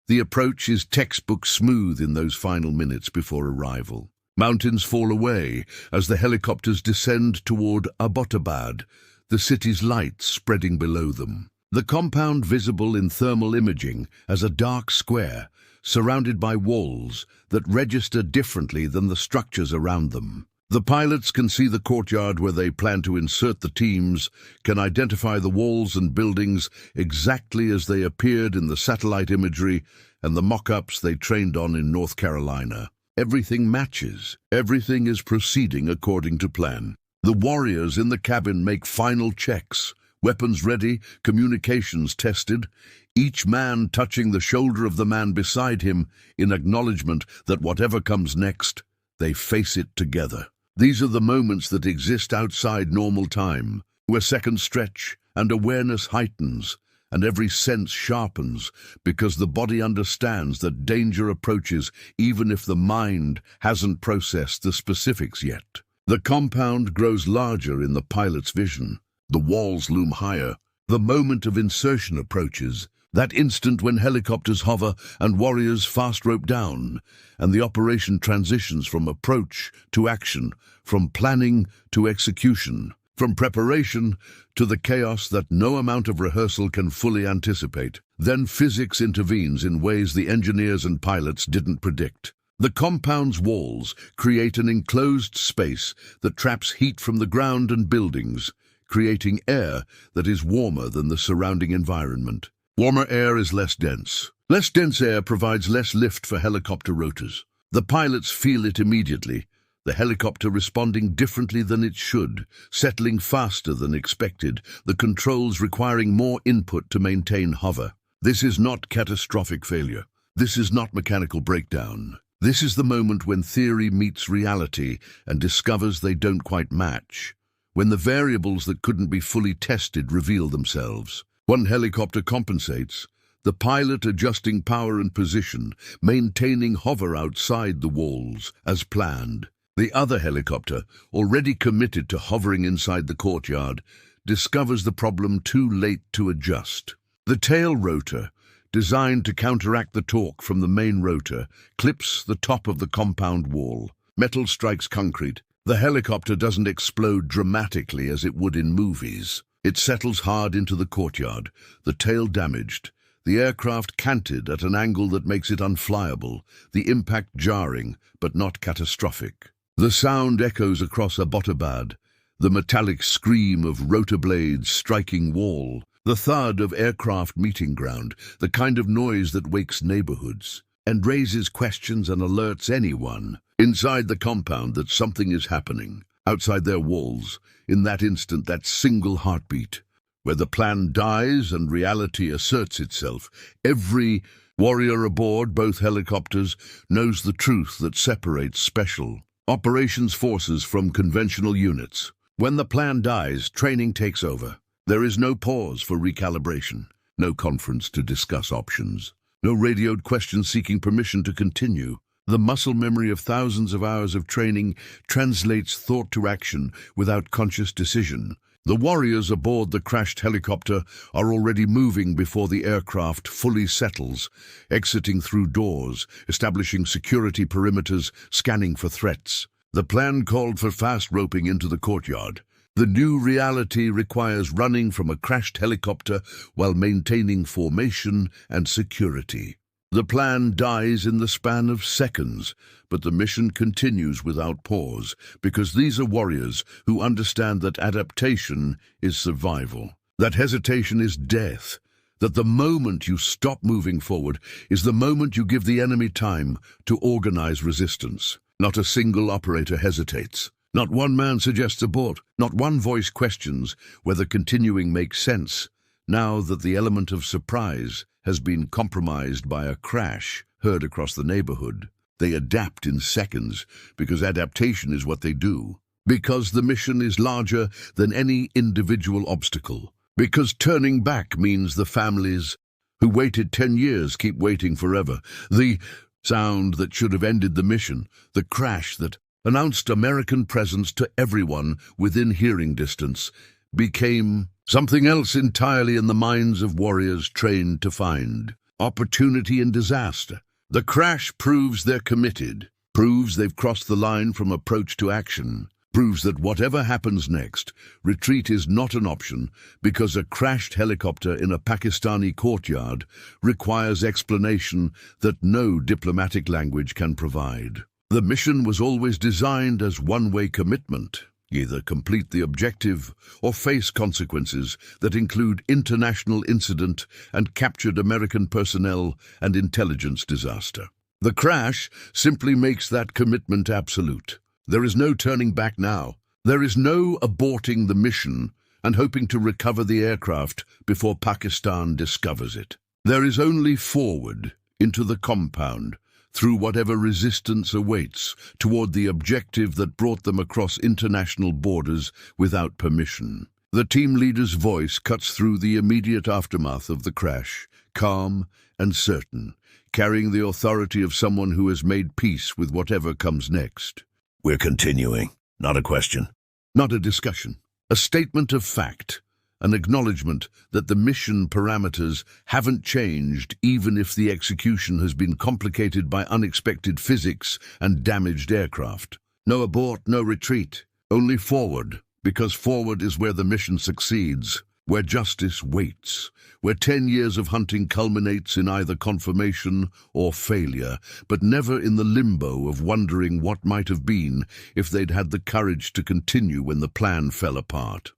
The approach is textbook smooth in those final minutes before arrival. Mountains fall away as the helicopters descend toward Abbottabad, the city's lights spreading below them. The compound visible in thermal imaging as a dark square, surrounded by walls that register differently than the structures around them. The pilots can see the courtyard where they plan to insert the teams, can identify the walls and buildings exactly as they appeared in the satellite imagery and the mock-ups they trained on in North Carolina. Everything matches. Everything is proceeding according to plan. The warriors in the cabin make final checks, weapons ready, communications tested, each man touching the shoulder of the man beside him in acknowledgement that whatever comes next, they face it together. These are the moments that exist outside normal time, where seconds stretch and awareness heightens, and every sense sharpens, because the body understands that danger approaches even if the mind hasn't processed the specifics yet. The compound grows larger in the pilot's vision. The walls loom higher. The moment of insertion approaches, that instant when helicopters hover and warriors fast rope down, and the operation transitions from approach to action, from planning to execution, from preparation to the chaos that no amount of rehearsal can fully anticipate. Then physics intervenes in ways the engineers and pilots didn't predict. The compound's walls create an enclosed space that traps heat from the ground and buildings, creating air that is warmer than the surrounding environment. Warmer air is less dense. Less dense air provides less lift for helicopter rotors. The pilots feel it immediately, the helicopter responding differently than it should, settling faster than expected, the controls requiring more input to maintain hover. This is not catastrophic failure. This is not mechanical breakdown. This is the moment when theory meets reality and discovers they don't quite match, when the variables that couldn't be fully tested reveal themselves. One helicopter compensates, the pilot adjusting power and position, maintaining hover outside the walls, as planned. The other helicopter, already committed to hovering inside the courtyard, discovers the problem too late to adjust. The tail rotor, designed to counteract the torque from the main rotor, clips the top of the compound wall. Metal strikes concrete. The helicopter doesn't explode dramatically as it would in movies. It settles hard into the courtyard, the tail damaged, the aircraft canted at an angle that makes it unflyable, the impact jarring but not catastrophic. The sound echoes across Abbottabad, the metallic scream of rotor blades striking wall, the thud of aircraft meeting ground, the kind of noise that wakes neighborhoods and raises questions and alerts anyone inside the compound that something is happening. Outside their walls, in that instant, that single heartbeat, where the plan dies and reality asserts itself, every warrior aboard both helicopters knows the truth that separates special operations forces from conventional units. When the plan dies, training takes over. There is no pause for recalibration, no conference to discuss options, no radioed question seeking permission to continue. The muscle memory of thousands of hours of training translates thought to action without conscious decision. The warriors aboard the crashed helicopter are already moving before the aircraft fully settles, exiting through doors, establishing security perimeters, scanning for threats. The plan called for fast roping into the courtyard. The new reality requires running from a crashed helicopter while maintaining formation and security. The plan dies in the span of seconds, but the mission continues without pause, because these are warriors who understand that adaptation is survival, that hesitation is death, that the moment you stop moving forward is the moment you give the enemy time to organize resistance. Not a single operator hesitates. Not one man suggests abort. Not one voice questions whether continuing makes sense, now that the element of surprise has been compromised by a crash heard across the neighborhood. They adapt in seconds because adaptation is what they do, because the mission is larger than any individual obstacle, because turning back means the families who waited 10 years keep waiting forever. The sound that should have ended the mission, the crash that announced American presence to everyone within hearing distance, became something else entirely in the minds of warriors trained to find opportunity in disaster. The crash proves they're committed, proves they've crossed the line from approach to action, proves that whatever happens next, retreat is not an option, because a crashed helicopter in a Pakistani courtyard requires explanation that no diplomatic language can provide. The mission was always designed as one-way commitment. Either complete the objective or face consequences that include international incident and captured American personnel and intelligence disaster. The crash simply makes that commitment absolute. There is no turning back now. There is no aborting the mission and hoping to recover the aircraft before Pakistan discovers it. There is only forward, into the compound, through whatever resistance awaits, toward the objective that brought them across international borders without permission. The team leader's voice cuts through the immediate aftermath of the crash, calm and certain, carrying the authority of someone who has made peace with whatever comes next. We're continuing. Not a question. Not a discussion. A statement of fact. An acknowledgement that the mission parameters haven't changed even if the execution has been complicated by unexpected physics and damaged aircraft. No abort, no retreat. Only forward, because forward is where the mission succeeds, where justice waits, where 10 years of hunting culminates in either confirmation or failure, but never in the limbo of wondering what might have been if they'd had the courage to continue when the plan fell apart.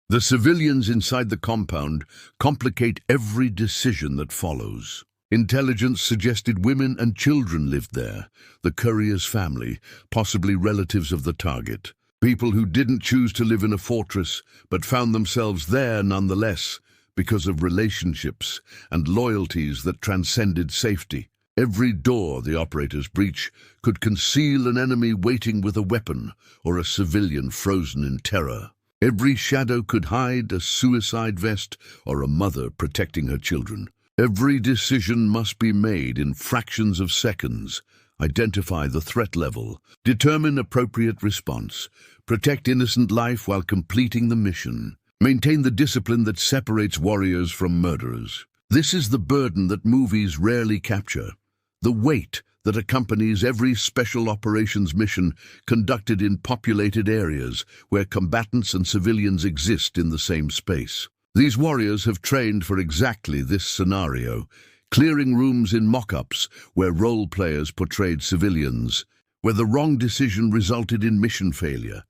The civilians inside the compound complicate every decision that follows. Intelligence suggested women and children lived there, the courier's family, possibly relatives of the target. People who didn't choose to live in a fortress, but found themselves there nonetheless, because of relationships and loyalties that transcended safety. Every door the operators breach could conceal an enemy waiting with a weapon or a civilian frozen in terror. Every shadow could hide a suicide vest or a mother protecting her children. Every decision must be made in fractions of seconds. Identify the threat level, determine appropriate response, protect innocent life while completing the mission, maintain the discipline that separates warriors from murderers. This is the burden that movies rarely capture, the weight that accompanies every special operations mission conducted in populated areas where combatants and civilians exist in the same space. These warriors have trained for exactly this scenario, clearing rooms in mock-ups where role players portrayed civilians, where the wrong decision resulted in mission failure,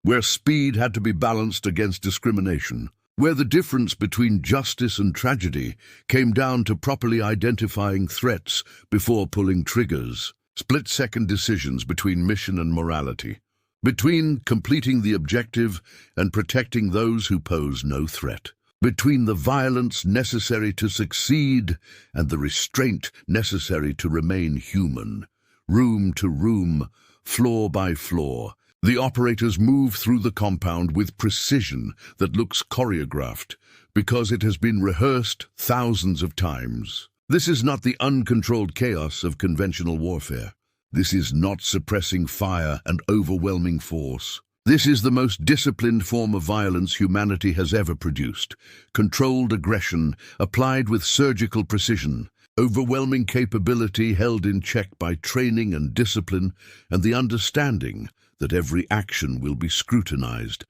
where speed had to be balanced against discrimination, where the difference between justice and tragedy came down to properly identifying threats before pulling triggers, split-second decisions between mission and morality, between completing the objective and protecting those who pose no threat, between the violence necessary to succeed and the restraint necessary to remain human. Room to room, floor by floor, the operators move through the compound with precision that looks choreographed because it has been rehearsed thousands of times. This is not the uncontrolled chaos of conventional warfare. This is not suppressing fire and overwhelming force. This is the most disciplined form of violence humanity has ever produced. Controlled aggression applied with surgical precision. Overwhelming capability held in check by training and discipline, and the understanding that every action will be scrutinized,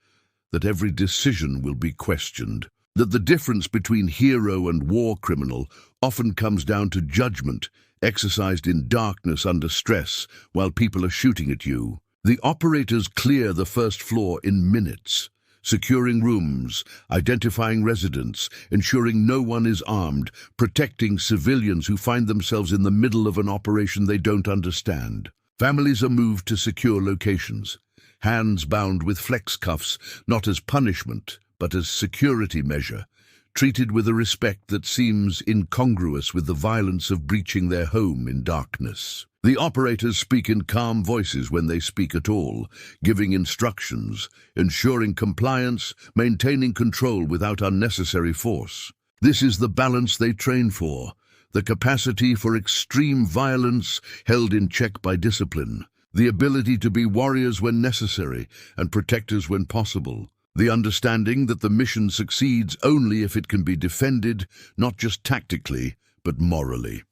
that every decision will be questioned, that the difference between hero and war criminal often comes down to judgment exercised in darkness under stress while people are shooting at you. The operators clear the first floor in minutes, securing rooms, identifying residents, ensuring no one is armed, protecting civilians who find themselves in the middle of an operation they don't understand. Families are moved to secure locations, hands bound with flex cuffs, not as punishment, but as security measure, treated with a respect that seems incongruous with the violence of breaching their home in darkness. The operators speak in calm voices when they speak at all, giving instructions, ensuring compliance, maintaining control without unnecessary force. This is the balance they train for, the capacity for extreme violence held in check by discipline, the ability to be warriors when necessary and protectors when possible, the understanding that the mission succeeds only if it can be defended, not just tactically, but morally.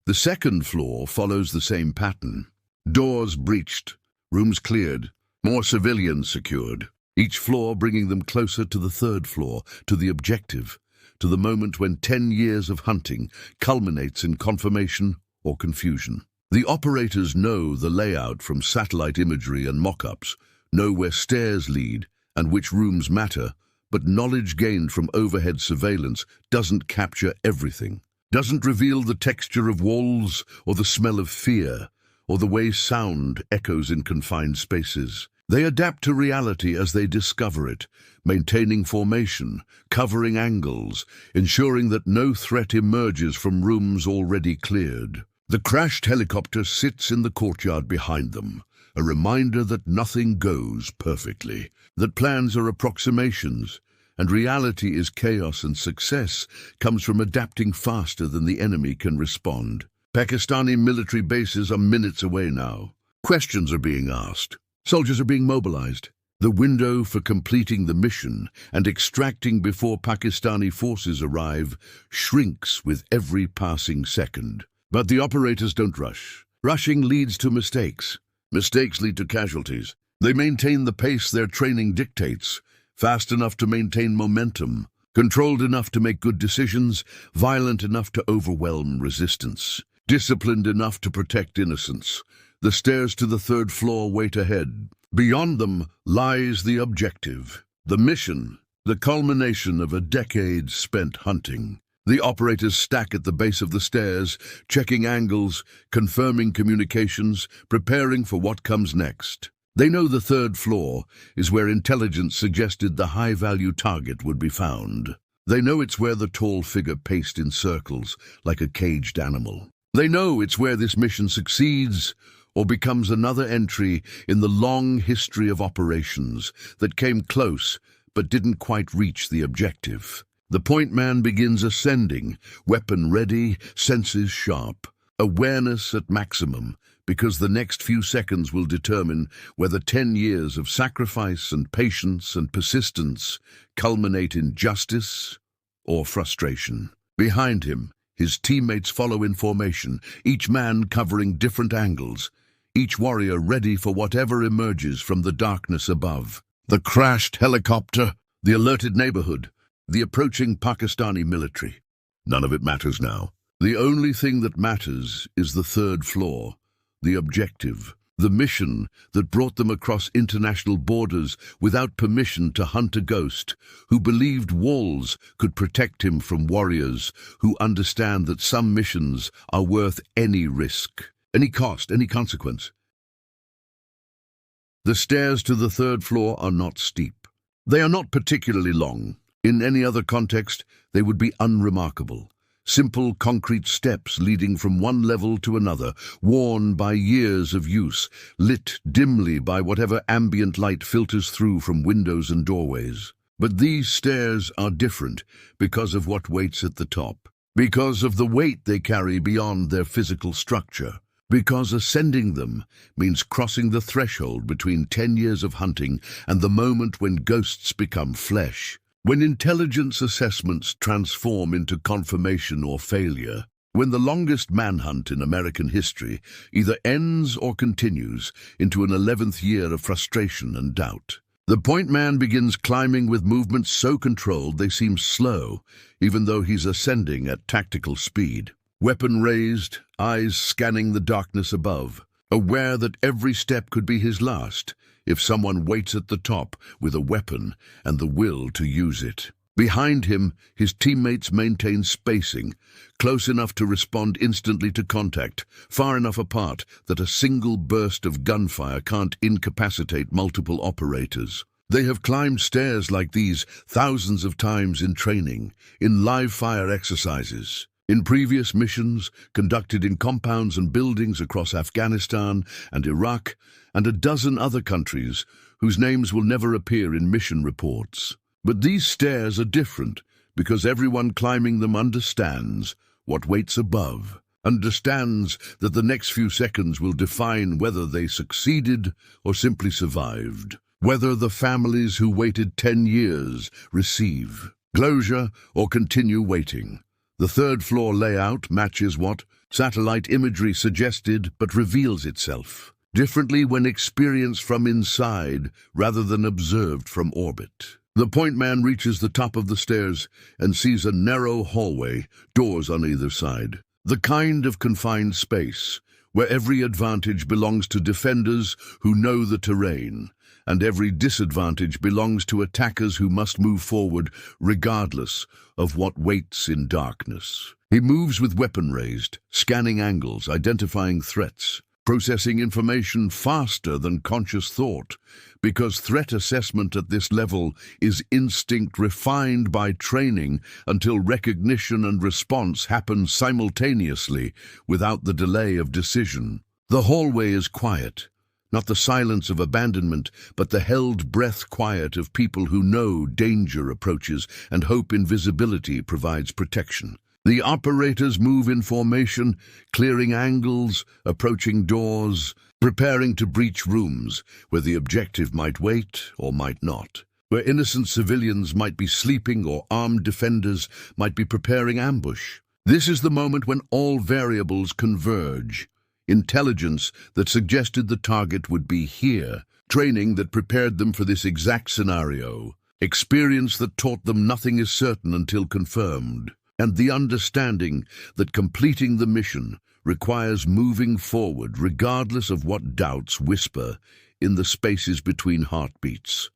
The second floor follows the same pattern. Doors breached, rooms cleared, more civilians secured, each floor bringing them closer to the third floor, to the objective, to the moment when 10 years of hunting culminates in confirmation or confusion. The operators know the layout from satellite imagery and mock-ups, know where stairs lead and which rooms matter, but knowledge gained from overhead surveillance doesn't capture everything, doesn't reveal the texture of walls or the smell of fear, or the way sound echoes in confined spaces. They adapt to reality as they discover it, maintaining formation, covering angles, ensuring that no threat emerges from rooms already cleared. The crashed helicopter sits in the courtyard behind them, a reminder that nothing goes perfectly, that plans are approximations, and reality is chaos, and success comes from adapting faster than the enemy can respond. Pakistani military bases are minutes away now. Questions are being asked. Soldiers are being mobilized. The window for completing the mission and extracting before Pakistani forces arrive shrinks with every passing second. But the operators don't rush. Rushing leads to mistakes. Mistakes lead to casualties. They maintain the pace their training dictates, fast enough to maintain momentum, controlled enough to make good decisions, violent enough to overwhelm resistance, disciplined enough to protect innocence. The stairs to the third floor wait ahead. Beyond them lies the objective, the mission, the culmination of a decade spent hunting. The operators stack at the base of the stairs, checking angles, confirming communications, preparing for what comes next. They know the third floor is where intelligence suggested the high-value target would be found. They know it's where the tall figure paced in circles like a caged animal. They know it's where this mission succeeds or becomes another entry in the long history of operations that came close but didn't quite reach the objective. The point man begins ascending, weapon ready, senses sharp, awareness at maximum, because the next few seconds will determine whether 10 years of sacrifice and patience and persistence culminate in justice or frustration. Behind him, his teammates follow in formation, each man covering different angles, each warrior ready for whatever emerges from the darkness above. The crashed helicopter, the alerted neighborhood, the approaching Pakistani military. None of it matters now. The only thing that matters is the third floor, the objective, the mission that brought them across international borders without permission to hunt a ghost, who believed walls could protect him from warriors who understand that some missions are worth any risk, any cost, any consequence. The stairs to the third floor are not steep. They are not particularly long. In any other context, they would be unremarkable. Simple concrete steps leading from one level to another, worn by years of use, lit dimly by whatever ambient light filters through from windows and doorways. But these stairs are different because of what waits at the top, because of the weight they carry beyond their physical structure, because ascending them means crossing the threshold between 10 years of hunting and the moment when ghosts become flesh. When intelligence assessments transform into confirmation or failure, when the longest manhunt in American history either ends or continues into an 11th year of frustration and doubt. The point man begins climbing with movements so controlled they seem slow, even though he's ascending at tactical speed. Weapon raised, eyes scanning the darkness above, aware that every step could be his last, if someone waits at the top with a weapon and the will to use it. Behind him, his teammates maintain spacing, close enough to respond instantly to contact, far enough apart that a single burst of gunfire can't incapacitate multiple operators. They have climbed stairs like these thousands of times in training, in live-fire exercises, in previous missions conducted in compounds and buildings across Afghanistan and Iraq and a dozen other countries whose names will never appear in mission reports. But these stairs are different because everyone climbing them understands what waits above, understands that the next few seconds will define whether they succeeded or simply survived, whether the families who waited 10 years receive closure or continue waiting. The third floor layout matches what satellite imagery suggested but reveals itself differently when experienced from inside rather than observed from orbit. The point man reaches the top of the stairs and sees a narrow hallway, doors on either side. The kind of confined space where every advantage belongs to defenders who know the terrain, and every disadvantage belongs to attackers who must move forward regardless of what waits in darkness. He moves with weapon raised, scanning angles, identifying threats, processing information faster than conscious thought, because threat assessment at this level is instinct refined by training until recognition and response happen simultaneously without the delay of decision. The hallway is quiet, not the silence of abandonment, but the held breath quiet of people who know danger approaches and hope invisibility provides protection. The operators move in formation, clearing angles, approaching doors, preparing to breach rooms where the objective might wait or might not, where innocent civilians might be sleeping or armed defenders might be preparing ambush. This is the moment when all variables converge. Intelligence that suggested the target would be here, training that prepared them for this exact scenario, experience that taught them nothing is certain until confirmed, and the understanding that completing the mission requires moving forward regardless of what doubts whisper in the spaces between heartbeats.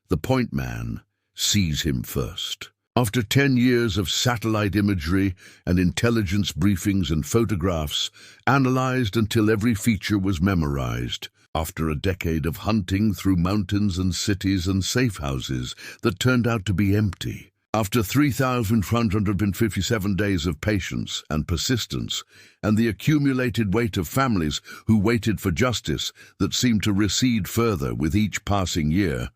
The point man sees him first. After 10 years of satellite imagery and intelligence briefings and photographs, analyzed until every feature was memorized, after a decade of hunting through mountains and cities and safe houses that turned out to be empty, after 3,157 days of patience and persistence, and the accumulated weight of families who waited for justice that seemed to recede further with each passing year,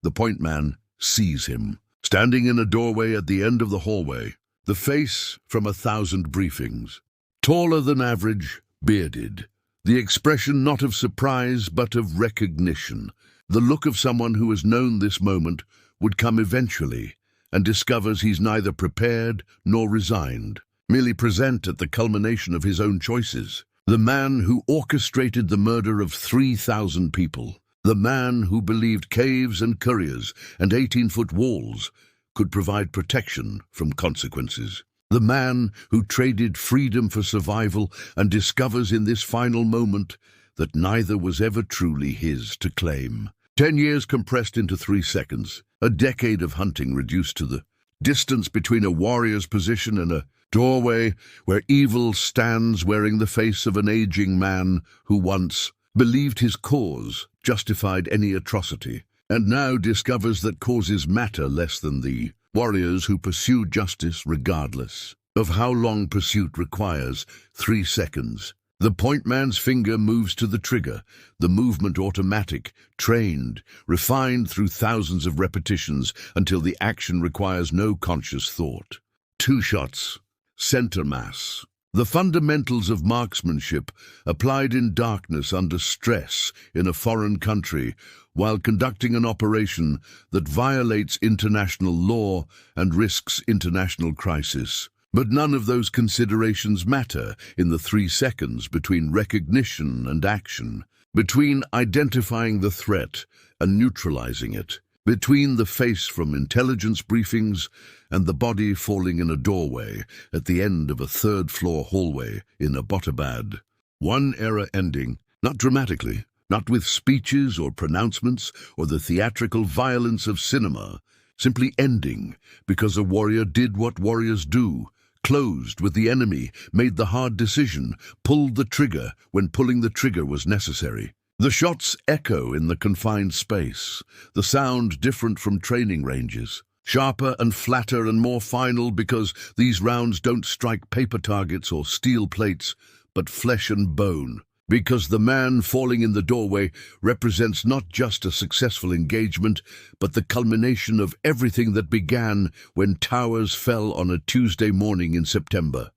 the point man sees him. Standing in a doorway at the end of the hallway, the face from 1,000 briefings. Taller than average, bearded. The expression not of surprise but of recognition. The look of someone who has known this moment would come eventually and discovers he's neither prepared nor resigned, merely present at the culmination of his own choices. The man who orchestrated the murder of 3,000 people. The man who believed caves and couriers and 18-foot walls could provide protection from consequences. The man who traded freedom for survival and discovers in this final moment that neither was ever truly his to claim. 10 years compressed into 3 seconds, a decade of hunting reduced to the distance between a warrior's position and a doorway where evil stands wearing the face of an aging man who once believed his cause justified any atrocity, and now discovers that causes matter less than the warriors who pursue justice regardless of how long pursuit requires. 3 seconds. The point man's finger moves to the trigger, the movement automatic, trained, refined through thousands of repetitions until the action requires no conscious thought. 2 shots. Center mass. The fundamentals of marksmanship applied in darkness under stress in a foreign country while conducting an operation that violates international law and risks international crisis. But none of those considerations matter in the 3 seconds between recognition and action, between identifying the threat and neutralizing it, between the face from intelligence briefings and the body falling in a doorway at the end of a 3rd-floor hallway in Abbottabad. One era ending, not dramatically, not with speeches or pronouncements or the theatrical violence of cinema, simply ending because a warrior did what warriors do, closed with the enemy, made the hard decision, pulled the trigger when pulling the trigger was necessary. The shots echo in the confined space, the sound different from training ranges, sharper and flatter and more final because these rounds don't strike paper targets or steel plates, but flesh and bone. Because the man falling in the doorway represents not just a successful engagement, but the culmination of everything that began when towers fell on a Tuesday morning in September.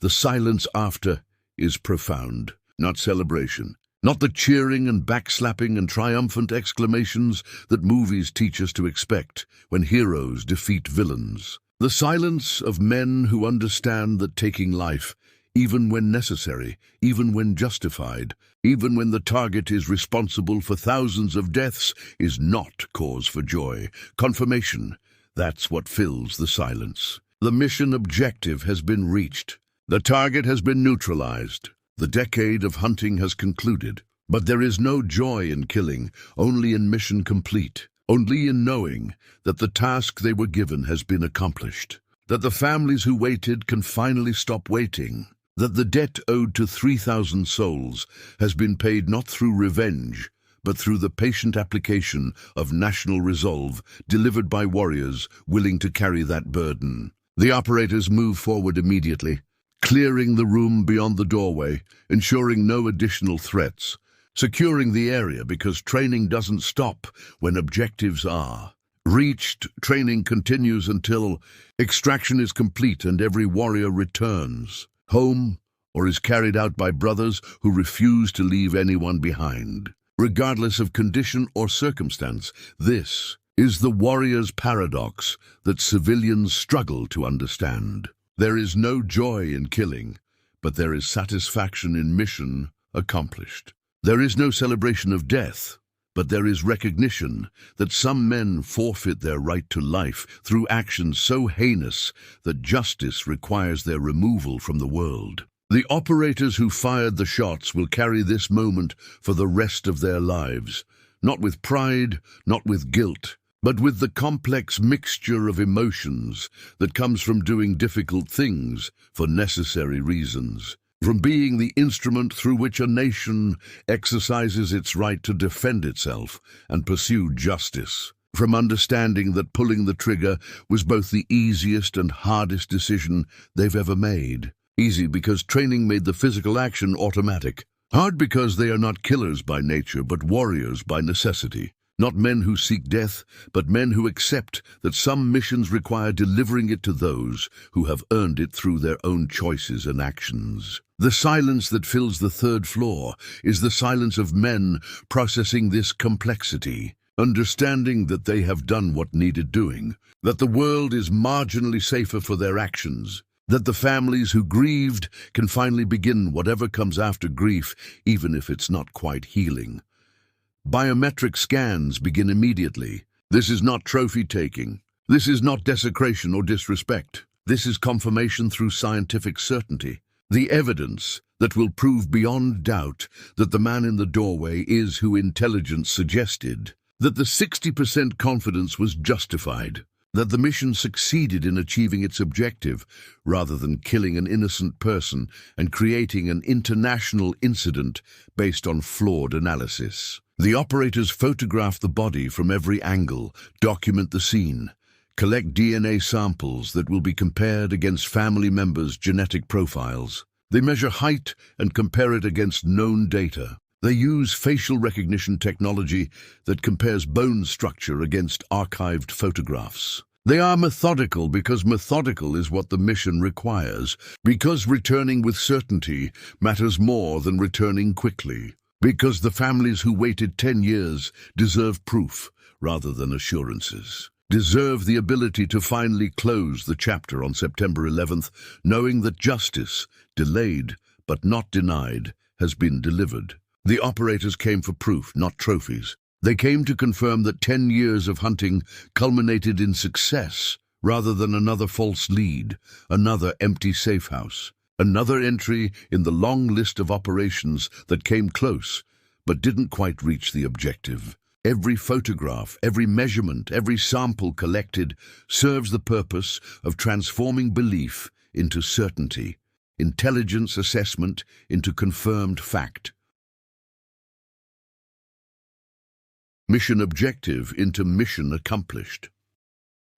The silence after is profound, not celebration. Not the cheering and backslapping and triumphant exclamations that movies teach us to expect when heroes defeat villains. The silence of men who understand that taking life, even when necessary, even when justified, even when the target is responsible for thousands of deaths, is not cause for joy. Confirmation, that's what fills the silence. The mission objective has been reached. The target has been neutralized. The decade of hunting has concluded. But there is no joy in killing, only in mission complete, only in knowing that the task they were given has been accomplished, that the families who waited can finally stop waiting, that the debt owed to 3,000 souls has been paid not through revenge, but through the patient application of national resolve delivered by warriors willing to carry that burden. The operators move forward immediately, clearing the room beyond the doorway, ensuring no additional threats, securing the area because training doesn't stop when objectives are reached. Training continues until extraction is complete and every warrior returns home or is carried out by brothers who refuse to leave anyone behind. Regardless of condition or circumstance, this is the warrior's paradox that civilians struggle to understand. There is no joy in killing, but there is satisfaction in mission accomplished. There is no celebration of death, but there is recognition that some men forfeit their right to life through actions so heinous that justice requires their removal from the world. The operators who fired the shots will carry this moment for the rest of their lives, not with pride, not with guilt, but with the complex mixture of emotions that comes from doing difficult things for necessary reasons, from being the instrument through which a nation exercises its right to defend itself and pursue justice, from understanding that pulling the trigger was both the easiest and hardest decision they've ever made. Easy because training made the physical action automatic. Hard because they are not killers by nature, but warriors by necessity. Not men who seek death, but men who accept that some missions require delivering it to those who have earned it through their own choices and actions. The silence that fills the third floor is the silence of men processing this complexity, understanding that they have done what needed doing, that the world is marginally safer for their actions, that the families who grieved can finally begin whatever comes after grief, even if it's not quite healing. Biometric scans begin immediately. This is not trophy-taking. This is not desecration or disrespect. This is confirmation through scientific certainty. The evidence that will prove beyond doubt that the man in the doorway is who intelligence suggested, that the 60% confidence was justified, that the mission succeeded in achieving its objective rather than killing an innocent person and creating an international incident based on flawed analysis. The operators photograph the body from every angle, document the scene, collect DNA samples that will be compared against family members' genetic profiles. They measure height and compare it against known data. They use facial recognition technology that compares bone structure against archived photographs. They are methodical because methodical is what the mission requires, because returning with certainty matters more than returning quickly, because the families who waited 10 years deserve proof rather than assurances, deserve the ability to finally close the chapter on September 11th, knowing that justice, delayed but not denied, has been delivered. The operators came for proof, not trophies. They came to confirm that 10 years of hunting culminated in success rather than another false lead, another empty safe house, another entry in the long list of operations that came close but didn't quite reach the objective. Every photograph, every measurement, every sample collected serves the purpose of transforming belief into certainty, intelligence assessment into confirmed fact, mission objective into mission accomplished.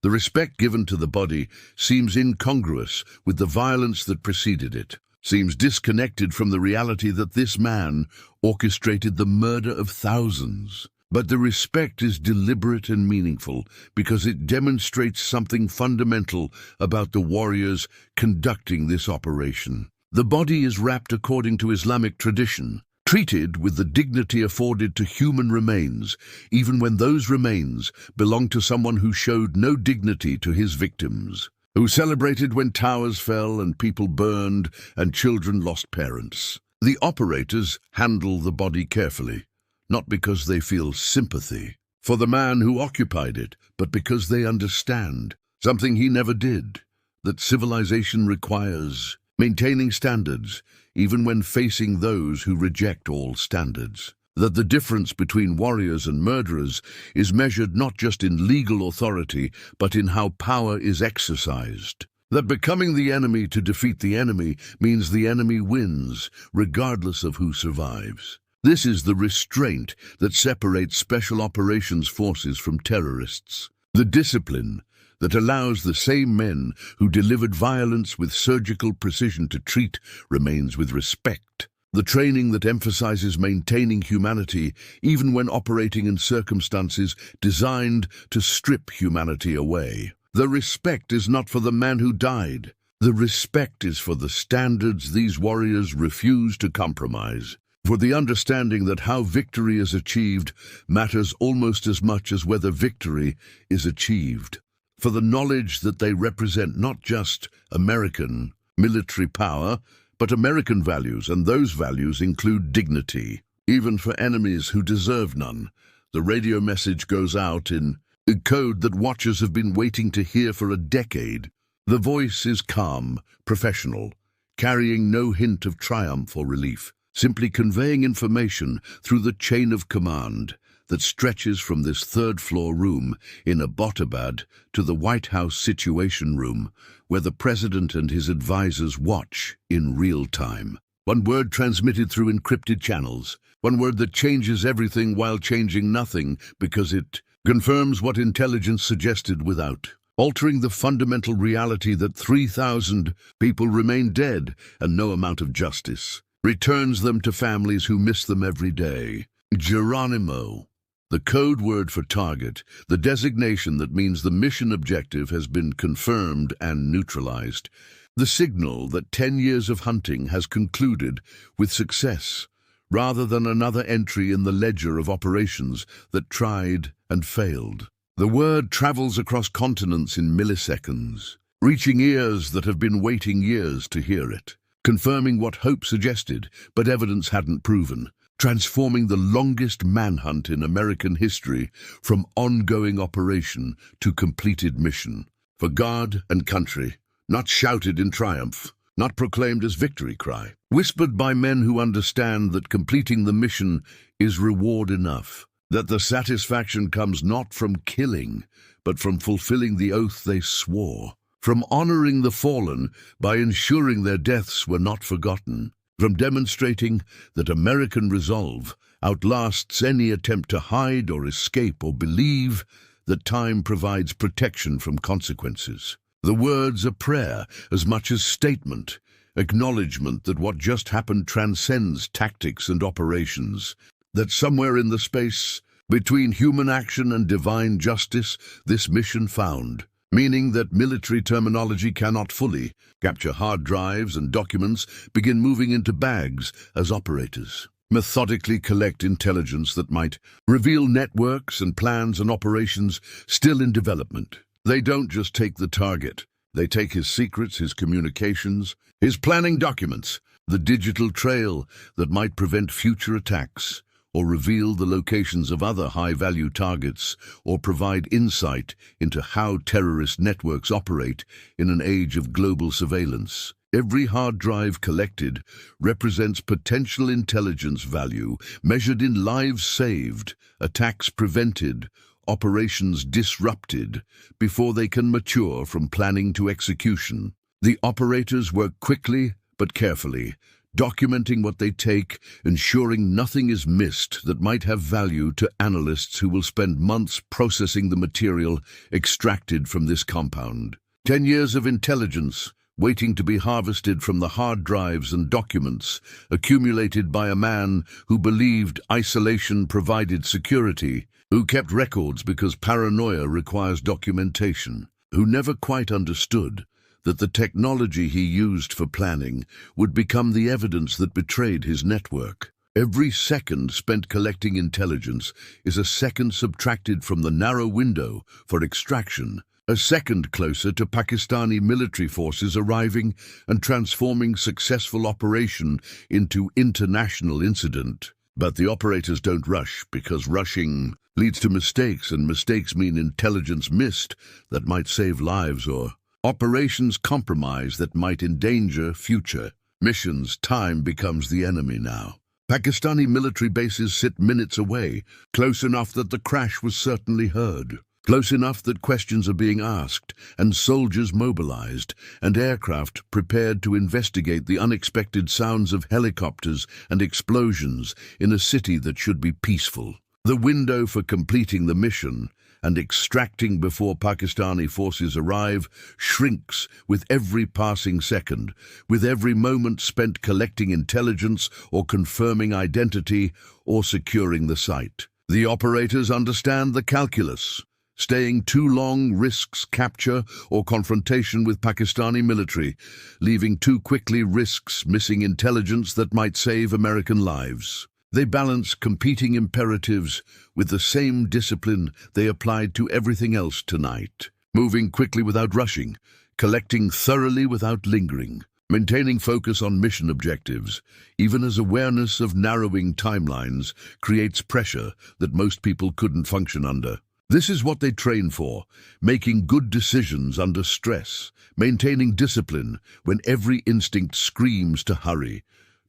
The respect given to the body seems incongruous with the violence that preceded it, seems disconnected from the reality that this man orchestrated the murder of thousands. But the respect is deliberate and meaningful because it demonstrates something fundamental about the warriors conducting this operation. The body is wrapped according to Islamic tradition, treated with the dignity afforded to human remains, even when those remains belong to someone who showed no dignity to his victims, who celebrated when towers fell and people burned and children lost parents. The operators handle the body carefully, not because they feel sympathy for the man who occupied it, but because they understand something he never did, that civilization requires maintaining standards even when facing those who reject all standards, that the difference between warriors and murderers is measured not just in legal authority, but in how power is exercised. That becoming the enemy to defeat the enemy means the enemy wins, regardless of who survives. This is the restraint that separates special operations forces from terrorists. The discipline that allows the same men who delivered violence with surgical precision to treat remains with respect. The training that emphasizes maintaining humanity even when operating in circumstances designed to strip humanity away. The respect is not for the man who died. The respect is for the standards these warriors refuse to compromise. For the understanding that how victory is achieved matters almost as much as whether victory is achieved. For the knowledge that they represent not just American military power, but American values, and those values include dignity, even for enemies who deserve none. The radio message goes out in a code that watchers have been waiting to hear for a decade. The voice is calm, professional, carrying no hint of triumph or relief, simply conveying information through the chain of command that stretches from this third-floor room in Abbottabad to the White House Situation Room, where the president and his advisors watch in real time. One word transmitted through encrypted channels, one word that changes everything while changing nothing because it confirms what intelligence suggested without altering the fundamental reality that 3,000 people remain dead and no amount of justice returns them to families who miss them every day. Geronimo, the code word for target, the designation that means the mission objective has been confirmed and neutralized. The signal that 10 years of hunting has concluded with success, rather than another entry in the ledger of operations that tried and failed. The word travels across continents in milliseconds, reaching ears that have been waiting years to hear it, confirming what hope suggested but evidence hadn't proven, transforming the longest manhunt in American history from ongoing operation to completed mission. For God and country, not shouted in triumph, not proclaimed as victory cry, whispered by men who understand that completing the mission is reward enough, that the satisfaction comes not from killing, but from fulfilling the oath they swore, from honoring the fallen by ensuring their deaths were not forgotten, from demonstrating that American resolve outlasts any attempt to hide or escape or believe that time provides protection from consequences. The words are prayer as much as statement, acknowledgement that what just happened transcends tactics and operations, that somewhere in the space between human action and divine justice this mission found, meaning that military terminology cannot fully capture hard drives and documents begin moving into bags as operators methodically collect intelligence that might reveal networks and plans and operations still in development. They don't just take the target, they take his secrets, his communications, his planning documents, the digital trail that might prevent future attacks, or reveal the locations of other high-value targets, or provide insight into how terrorist networks operate in an age of global surveillance. Every hard drive collected represents potential intelligence value measured in lives saved, attacks prevented, operations disrupted before they can mature from planning to execution. The operators work quickly but carefully, documenting what they take, ensuring nothing is missed that might have value to analysts who will spend months processing the material extracted from this compound. 10 years of intelligence waiting to be harvested from the hard drives and documents accumulated by a man who believed isolation provided security, who kept records because paranoia requires documentation, who never quite understood that the technology he used for planning would become the evidence that betrayed his network. Every second spent collecting intelligence is a second subtracted from the narrow window for extraction, a second closer to Pakistani military forces arriving and transforming successful operation into international incident. But the operators don't rush, because rushing leads to mistakes, and mistakes mean intelligence missed that might save lives, or operations compromise that might endanger future missions. Time becomes the enemy now. Pakistani military bases sit minutes away, close enough that the crash was certainly heard. close enough that questions are being asked, and soldiers mobilized, and aircraft prepared to investigate the unexpected sounds of helicopters and explosions in a city that should be peaceful. The window for completing the mission and extracting before Pakistani forces arrive shrinks with every passing second, with every moment spent collecting intelligence or confirming identity or securing the site. The operators understand the calculus. Staying too long risks capture or confrontation with Pakistani military. Leaving too quickly risks missing intelligence that might save American lives. They balance competing imperatives with the same discipline they applied to everything else tonight. Moving quickly without rushing, collecting thoroughly without lingering, maintaining focus on mission objectives, even as awareness of narrowing timelines creates pressure that most people couldn't function under. This is what they train for, making good decisions under stress, maintaining discipline when every instinct screams to hurry,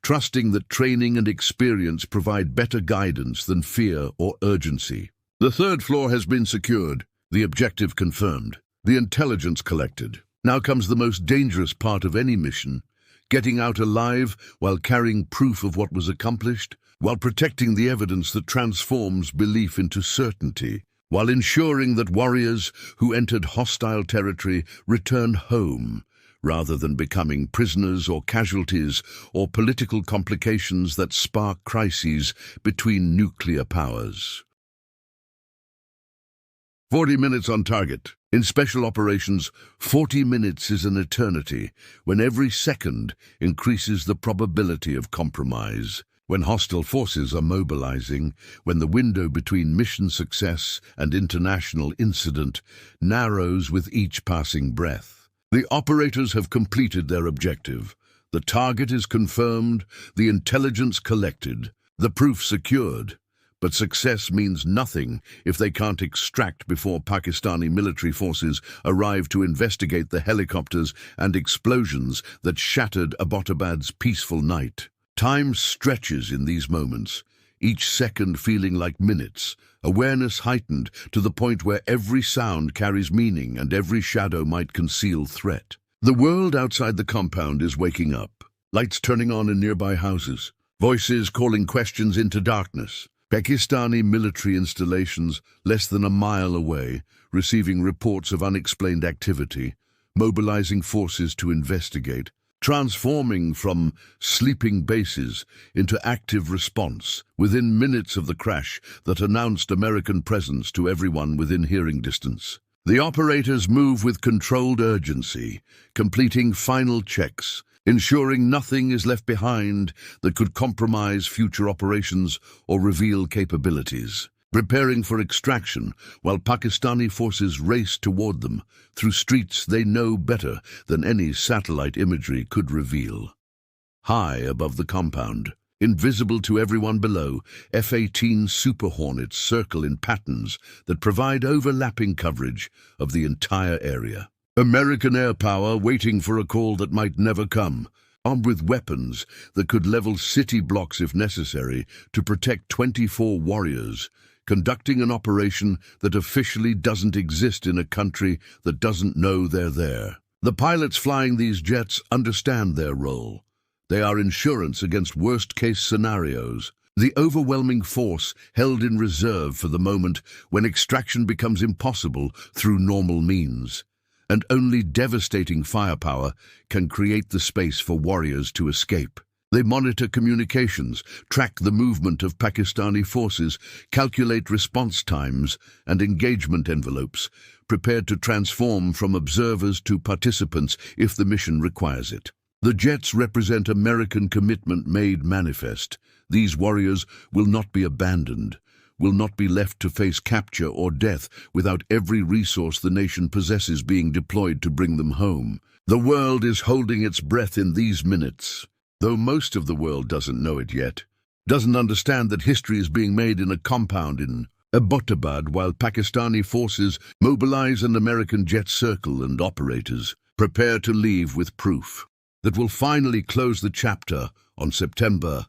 trusting that training and experience provide better guidance than fear or urgency. The third floor has been secured, the objective confirmed, the intelligence collected. Now comes the most dangerous part of any mission, getting out alive while carrying proof of what was accomplished, while protecting the evidence that transforms belief into certainty, while ensuring that warriors who entered hostile territory return home, rather than becoming prisoners or casualties or political complications that spark crises between nuclear powers. 40 minutes on target. In special operations, 40 minutes is an eternity, when every second increases the probability of compromise. When hostile forces are mobilizing, when the window between mission success and international incident narrows with each passing breath. The operators have completed their objective. The target is confirmed, the intelligence collected, the proof secured. But success means nothing if they can't extract before Pakistani military forces arrive to investigate the helicopters and explosions that shattered Abbottabad's peaceful night. Time stretches in these moments, each second feeling like minutes, awareness heightened to the point where every sound carries meaning and every shadow might conceal threat. The world outside the compound is waking up, lights turning on in nearby houses, voices calling questions into darkness. Pakistani military installations less than a mile away, receiving reports of unexplained activity, mobilizing forces to investigate, transforming from sleeping bases into active response within minutes of the crash that announced American presence to everyone within hearing distance. The operators move with controlled urgency, completing final checks, ensuring nothing is left behind that could compromise future operations or reveal capabilities. Preparing for extraction while Pakistani forces race toward them through streets they know better than any satellite imagery could reveal. High above the compound, invisible to everyone below, F-18 Super Hornets circle in patterns that provide overlapping coverage of the entire area. American air power waiting for a call that might never come, armed with weapons that could level city blocks if necessary to protect 24 warriors, conducting an operation that officially doesn't exist in a country that doesn't know they're there. The pilots flying these jets understand their role. They are insurance against worst-case scenarios, the overwhelming force held in reserve for the moment when extraction becomes impossible through normal means. And only devastating firepower can create the space for warriors to escape. They monitor communications, track the movement of Pakistani forces, calculate response times and engagement envelopes, prepared to transform from observers to participants if the mission requires it. The jets represent American commitment made manifest. These warriors will not be abandoned, will not be left to face capture or death without every resource the nation possesses being deployed to bring them home. The world is holding its breath in these minutes. Though most of the world doesn't know it yet, doesn't understand that history is being made in a compound in Abbottabad while Pakistani forces mobilize and American jets circle and operators prepare to leave with proof that will finally close the chapter on September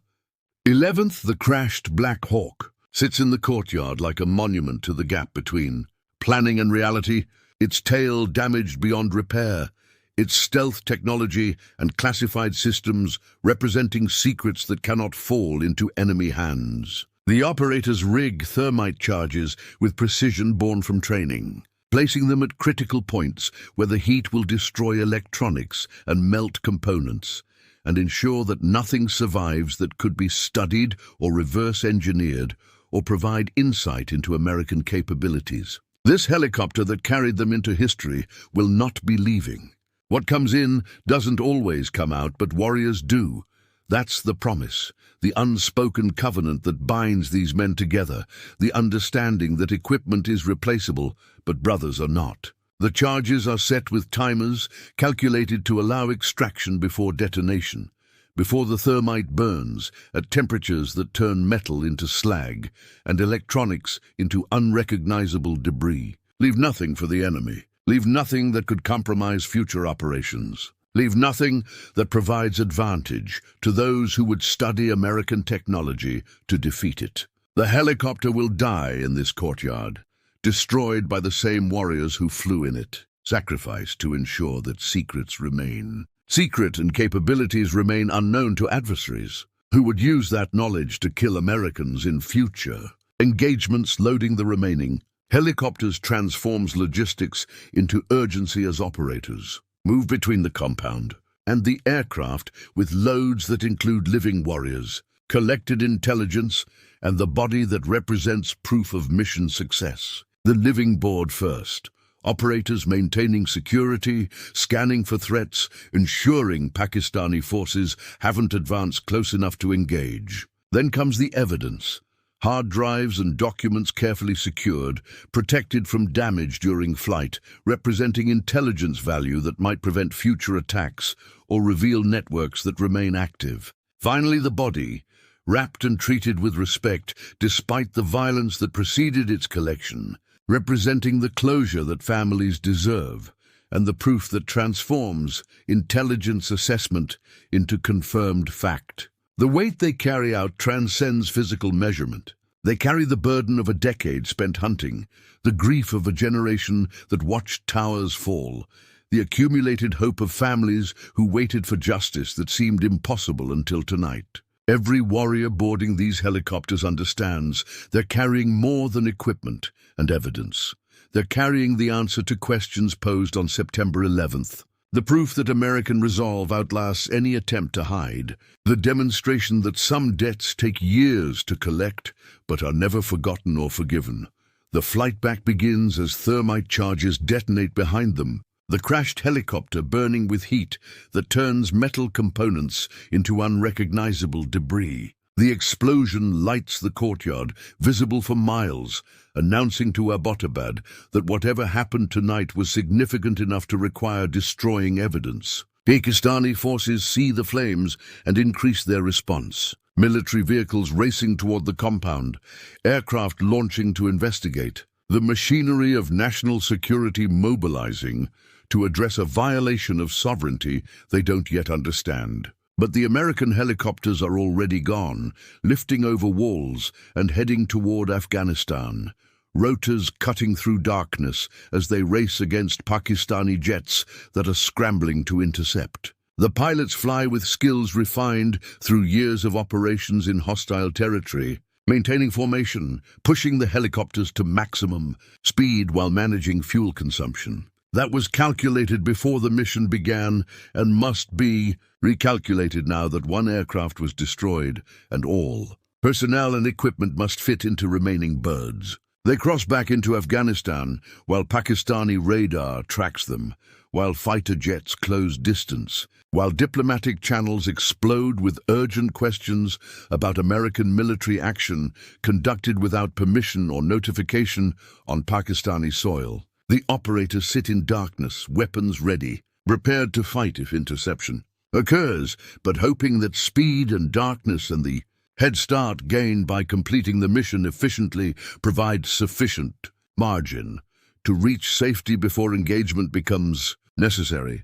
11th. The crashed Black Hawk sits in the courtyard like a monument to the gap between planning and reality, its tail damaged beyond repair, its stealth technology and classified systems representing secrets that cannot fall into enemy hands. The operators rig thermite charges with precision born from training, placing them at critical points where the heat will destroy electronics and melt components, and ensure that nothing survives that could be studied or reverse-engineered or provide insight into American capabilities. This helicopter that carried them into history will not be leaving. What comes in doesn't always come out, but warriors do. That's the promise, the unspoken covenant that binds these men together, the understanding that equipment is replaceable, but brothers are not. The charges are set with timers, calculated to allow extraction before detonation, before the thermite burns at temperatures that turn metal into slag and electronics into unrecognizable debris. Leave nothing for the enemy. Leave nothing that could compromise future operations. Leave nothing that provides advantage to those who would study American technology to defeat it. The helicopter will die in this courtyard, destroyed by the same warriors who flew in it, sacrificed to ensure that secrets remain. Secret and capabilities remain unknown to adversaries, who would use that knowledge to kill Americans in future. Engagements loading the remaining. Helicopters transforms logistics into urgency as operators move between the compound and the aircraft with loads that include living warriors, collected intelligence, and the body that represents proof of mission success. The living board first. Operators maintaining security, scanning for threats, ensuring Pakistani forces haven't advanced close enough to engage. Then comes the evidence. Hard drives and documents carefully secured, protected from damage during flight, representing intelligence value that might prevent future attacks or reveal networks that remain active. Finally, the body, wrapped and treated with respect despite the violence that preceded its collection, representing the closure that families deserve and the proof that transforms intelligence assessment into confirmed fact. The weight they carry out transcends physical measurement. They carry the burden of a decade spent hunting, the grief of a generation that watched towers fall, the accumulated hope of families who waited for justice that seemed impossible until tonight. Every warrior boarding these helicopters understands they're carrying more than equipment and evidence. They're carrying the answer to questions posed on September 11th. The proof that American resolve outlasts any attempt to hide. The demonstration that some debts take years to collect, but are never forgotten or forgiven. The flight back begins as thermite charges detonate behind them. The crashed helicopter burning with heat that turns metal components into unrecognizable debris. The explosion lights the courtyard, visible for miles, announcing to Abbottabad that whatever happened tonight was significant enough to require destroying evidence. Pakistani forces see the flames and increase their response. Military vehicles racing toward the compound, aircraft launching to investigate. The machinery of national security mobilizing to address a violation of sovereignty they don't yet understand. But the American helicopters are already gone, lifting over walls and heading toward Afghanistan, rotors cutting through darkness as they race against Pakistani jets that are scrambling to intercept. The pilots fly with skills refined through years of operations in hostile territory, maintaining formation, pushing the helicopters to maximum speed while managing fuel consumption. That was calculated before the mission began and must be recalculated now that one aircraft was destroyed and all personnel and equipment must fit into remaining birds. They cross back into Afghanistan while Pakistani radar tracks them, while fighter jets close distance, while diplomatic channels explode with urgent questions about American military action conducted without permission or notification on Pakistani soil. The operators sit in darkness, weapons ready, prepared to fight if interception occurs, but hoping that speed and darkness and the head start gained by completing the mission efficiently provide sufficient margin to reach safety before engagement becomes necessary.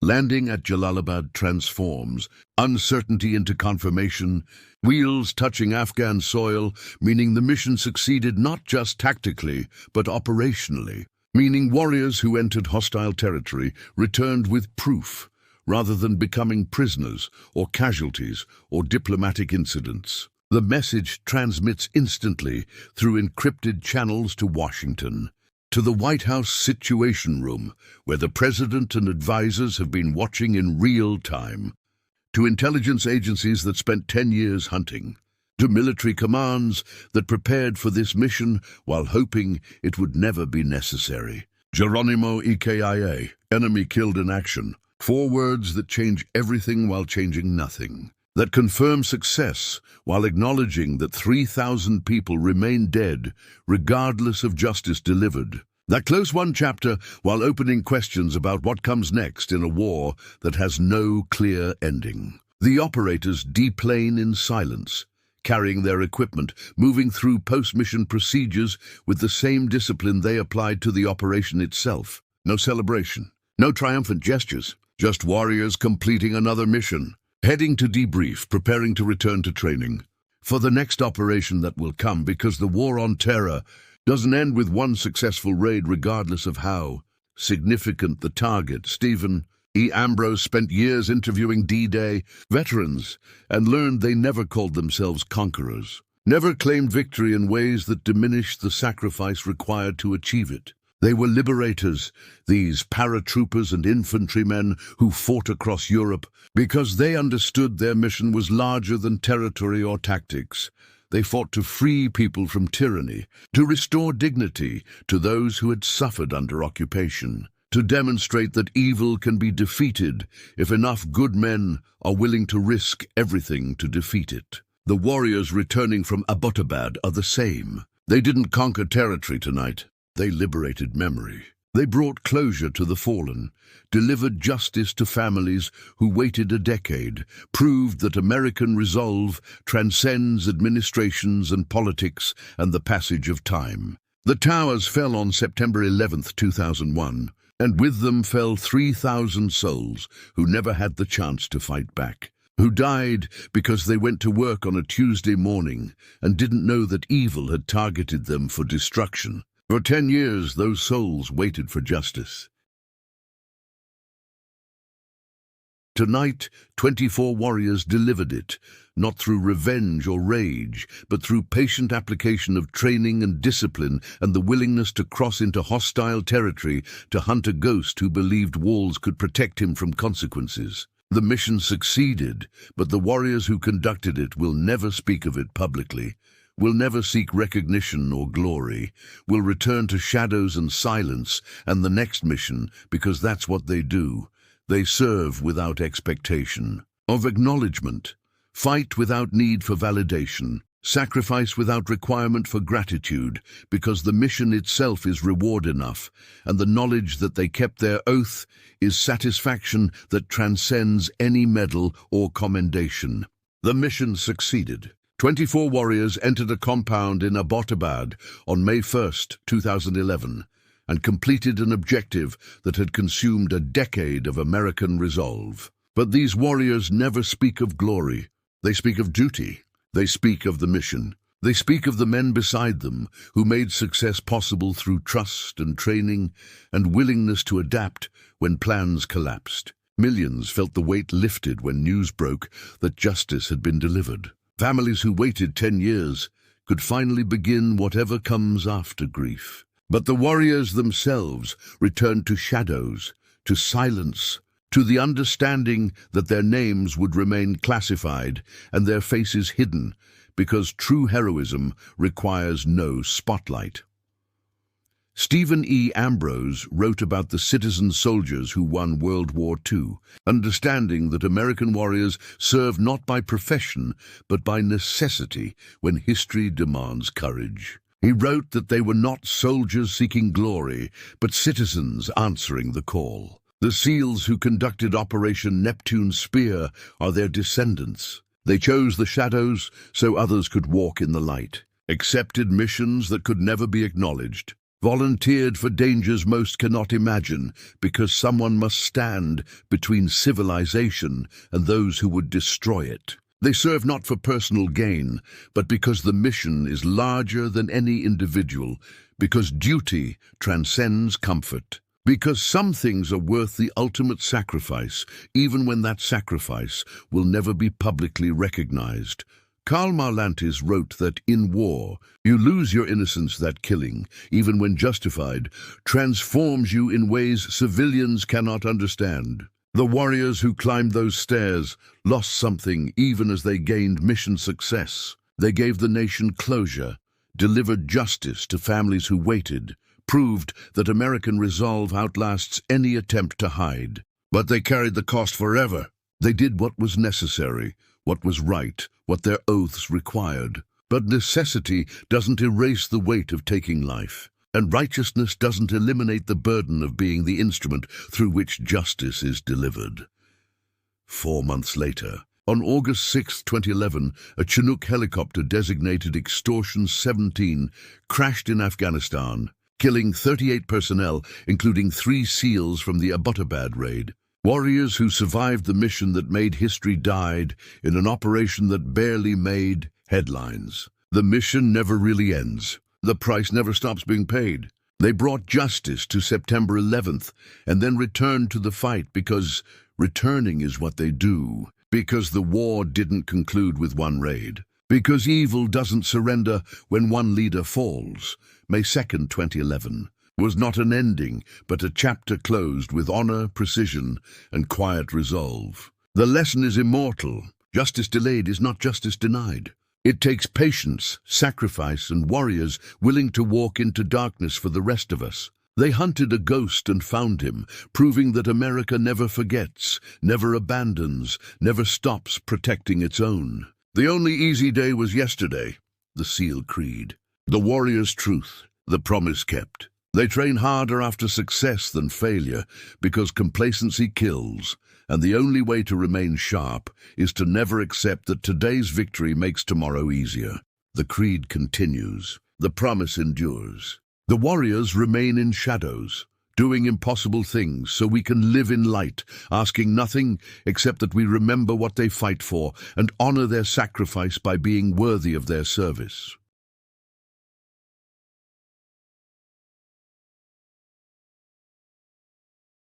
Landing at Jalalabad transforms uncertainty into confirmation, wheels touching Afghan soil, meaning the mission succeeded not just tactically, but operationally, meaning warriors who entered hostile territory returned with proof, rather than becoming prisoners or casualties or diplomatic incidents. The message transmits instantly through encrypted channels to Washington, to the White House Situation Room, where the president and advisors have been watching in real time, to intelligence agencies that spent 10 years hunting, to military commands that prepared for this mission while hoping it would never be necessary. Geronimo EKIA, enemy killed in action. 4 words that change everything while changing nothing. That confirm success while acknowledging that 3,000 people remain dead regardless of justice delivered. That close one chapter while opening questions about what comes next in a war that has no clear ending. The operators deplane in silence, carrying their equipment, moving through post-mission procedures with the same discipline they applied to the operation itself. No celebration, no triumphant gestures, just warriors completing another mission. Heading to debrief, preparing to return to training for the next operation that will come, because the war on terror doesn't end with one successful raid regardless of how significant the target. Stephen E. Ambrose spent years interviewing D-Day veterans and learned they never called themselves conquerors, never claimed victory in ways that diminished the sacrifice required to achieve it. They were liberators, these paratroopers and infantrymen who fought across Europe, because they understood their mission was larger than territory or tactics. They fought to free people from tyranny, to restore dignity to those who had suffered under occupation, to demonstrate that evil can be defeated if enough good men are willing to risk everything to defeat it. The warriors returning from Abbottabad are the same. They didn't conquer territory tonight. They liberated memory. They brought closure to the fallen, delivered justice to families who waited a decade, proved that American resolve transcends administrations and politics and the passage of time. The towers fell on September 11th, 2001, and with them fell 3,000 souls who never had the chance to fight back, who died because they went to work on a Tuesday morning and didn't know that evil had targeted them for destruction. For 10 years, those souls waited for justice. Tonight, 24 warriors delivered it, not through revenge or rage, but through patient application of training and discipline and the willingness to cross into hostile territory to hunt a ghost who believed walls could protect him from consequences. The mission succeeded, but the warriors who conducted it will never speak of it publicly, will never seek recognition or glory, will return to shadows and silence and the next mission, because that's what they do. They serve without expectation of acknowledgement, fight without need for validation, sacrifice without requirement for gratitude, because the mission itself is reward enough, and the knowledge that they kept their oath is satisfaction that transcends any medal or commendation. The mission succeeded. 24 warriors entered a compound in Abbottabad on May 1st, 2011, and completed an objective that had consumed a decade of American resolve. But these warriors never speak of glory. They speak of duty. They speak of the mission. They speak of the men beside them who made success possible through trust and training and willingness to adapt when plans collapsed. Millions felt the weight lifted when news broke that justice had been delivered. Families who waited 10 years could finally begin whatever comes after grief. But the warriors themselves returned to shadows, to silence, to the understanding that their names would remain classified and their faces hidden, because true heroism requires no spotlight. Stephen E. Ambrose wrote about the citizen soldiers who won World War II, understanding that American warriors serve not by profession, but by necessity when history demands courage. He wrote that they were not soldiers seeking glory, but citizens answering the call. The SEALs who conducted Operation Neptune Spear are their descendants. They chose the shadows so others could walk in the light, accepted missions that could never be acknowledged. volunteered for dangers most cannot imagine, because someone must stand between civilization and those who would destroy it. They serve not for personal gain, but because the mission is larger than any individual, because duty transcends comfort, because some things are worth the ultimate sacrifice, even when that sacrifice will never be publicly recognized. Karl Marlantes wrote that in war, you lose your innocence. That killing, even when justified, transforms you in ways civilians cannot understand. The warriors who climbed those stairs lost something even as they gained mission success. They gave the nation closure, delivered justice to families who waited, proved that American resolve outlasts any attempt to hide. But they carried the cost forever. They did what was necessary, what was right, what their oaths required. But necessity doesn't erase the weight of taking life, and righteousness doesn't eliminate the burden of being the instrument through which justice is delivered. 4 months later, on August 6, 2011, a Chinook helicopter designated Extortion 17 crashed in Afghanistan, killing 38 personnel, including 3 SEALs from the Abbottabad raid. Warriors who survived the mission that made history died in an operation that barely made headlines. The mission never really ends. The price never stops being paid. They brought justice to September 11th and then returned to the fight because returning is what they do. Because the war didn't conclude with one raid. Because evil doesn't surrender when one leader falls. May 2nd, 2011 was not an ending, but a chapter closed with honor, precision, and quiet resolve. The lesson is immortal. Justice delayed is not justice denied. It takes patience, sacrifice, and warriors willing to walk into darkness for the rest of us. They hunted a ghost and found him, proving that America never forgets, never abandons, never stops protecting its own. The only easy day was yesterday, the SEAL creed. The warrior's truth, the promise kept. They train harder after success than failure, because complacency kills, and the only way to remain sharp is to never accept that today's victory makes tomorrow easier. The creed continues. The promise endures. The warriors remain in shadows, doing impossible things so we can live in light, asking nothing except that we remember what they fight for and honor their sacrifice by being worthy of their service.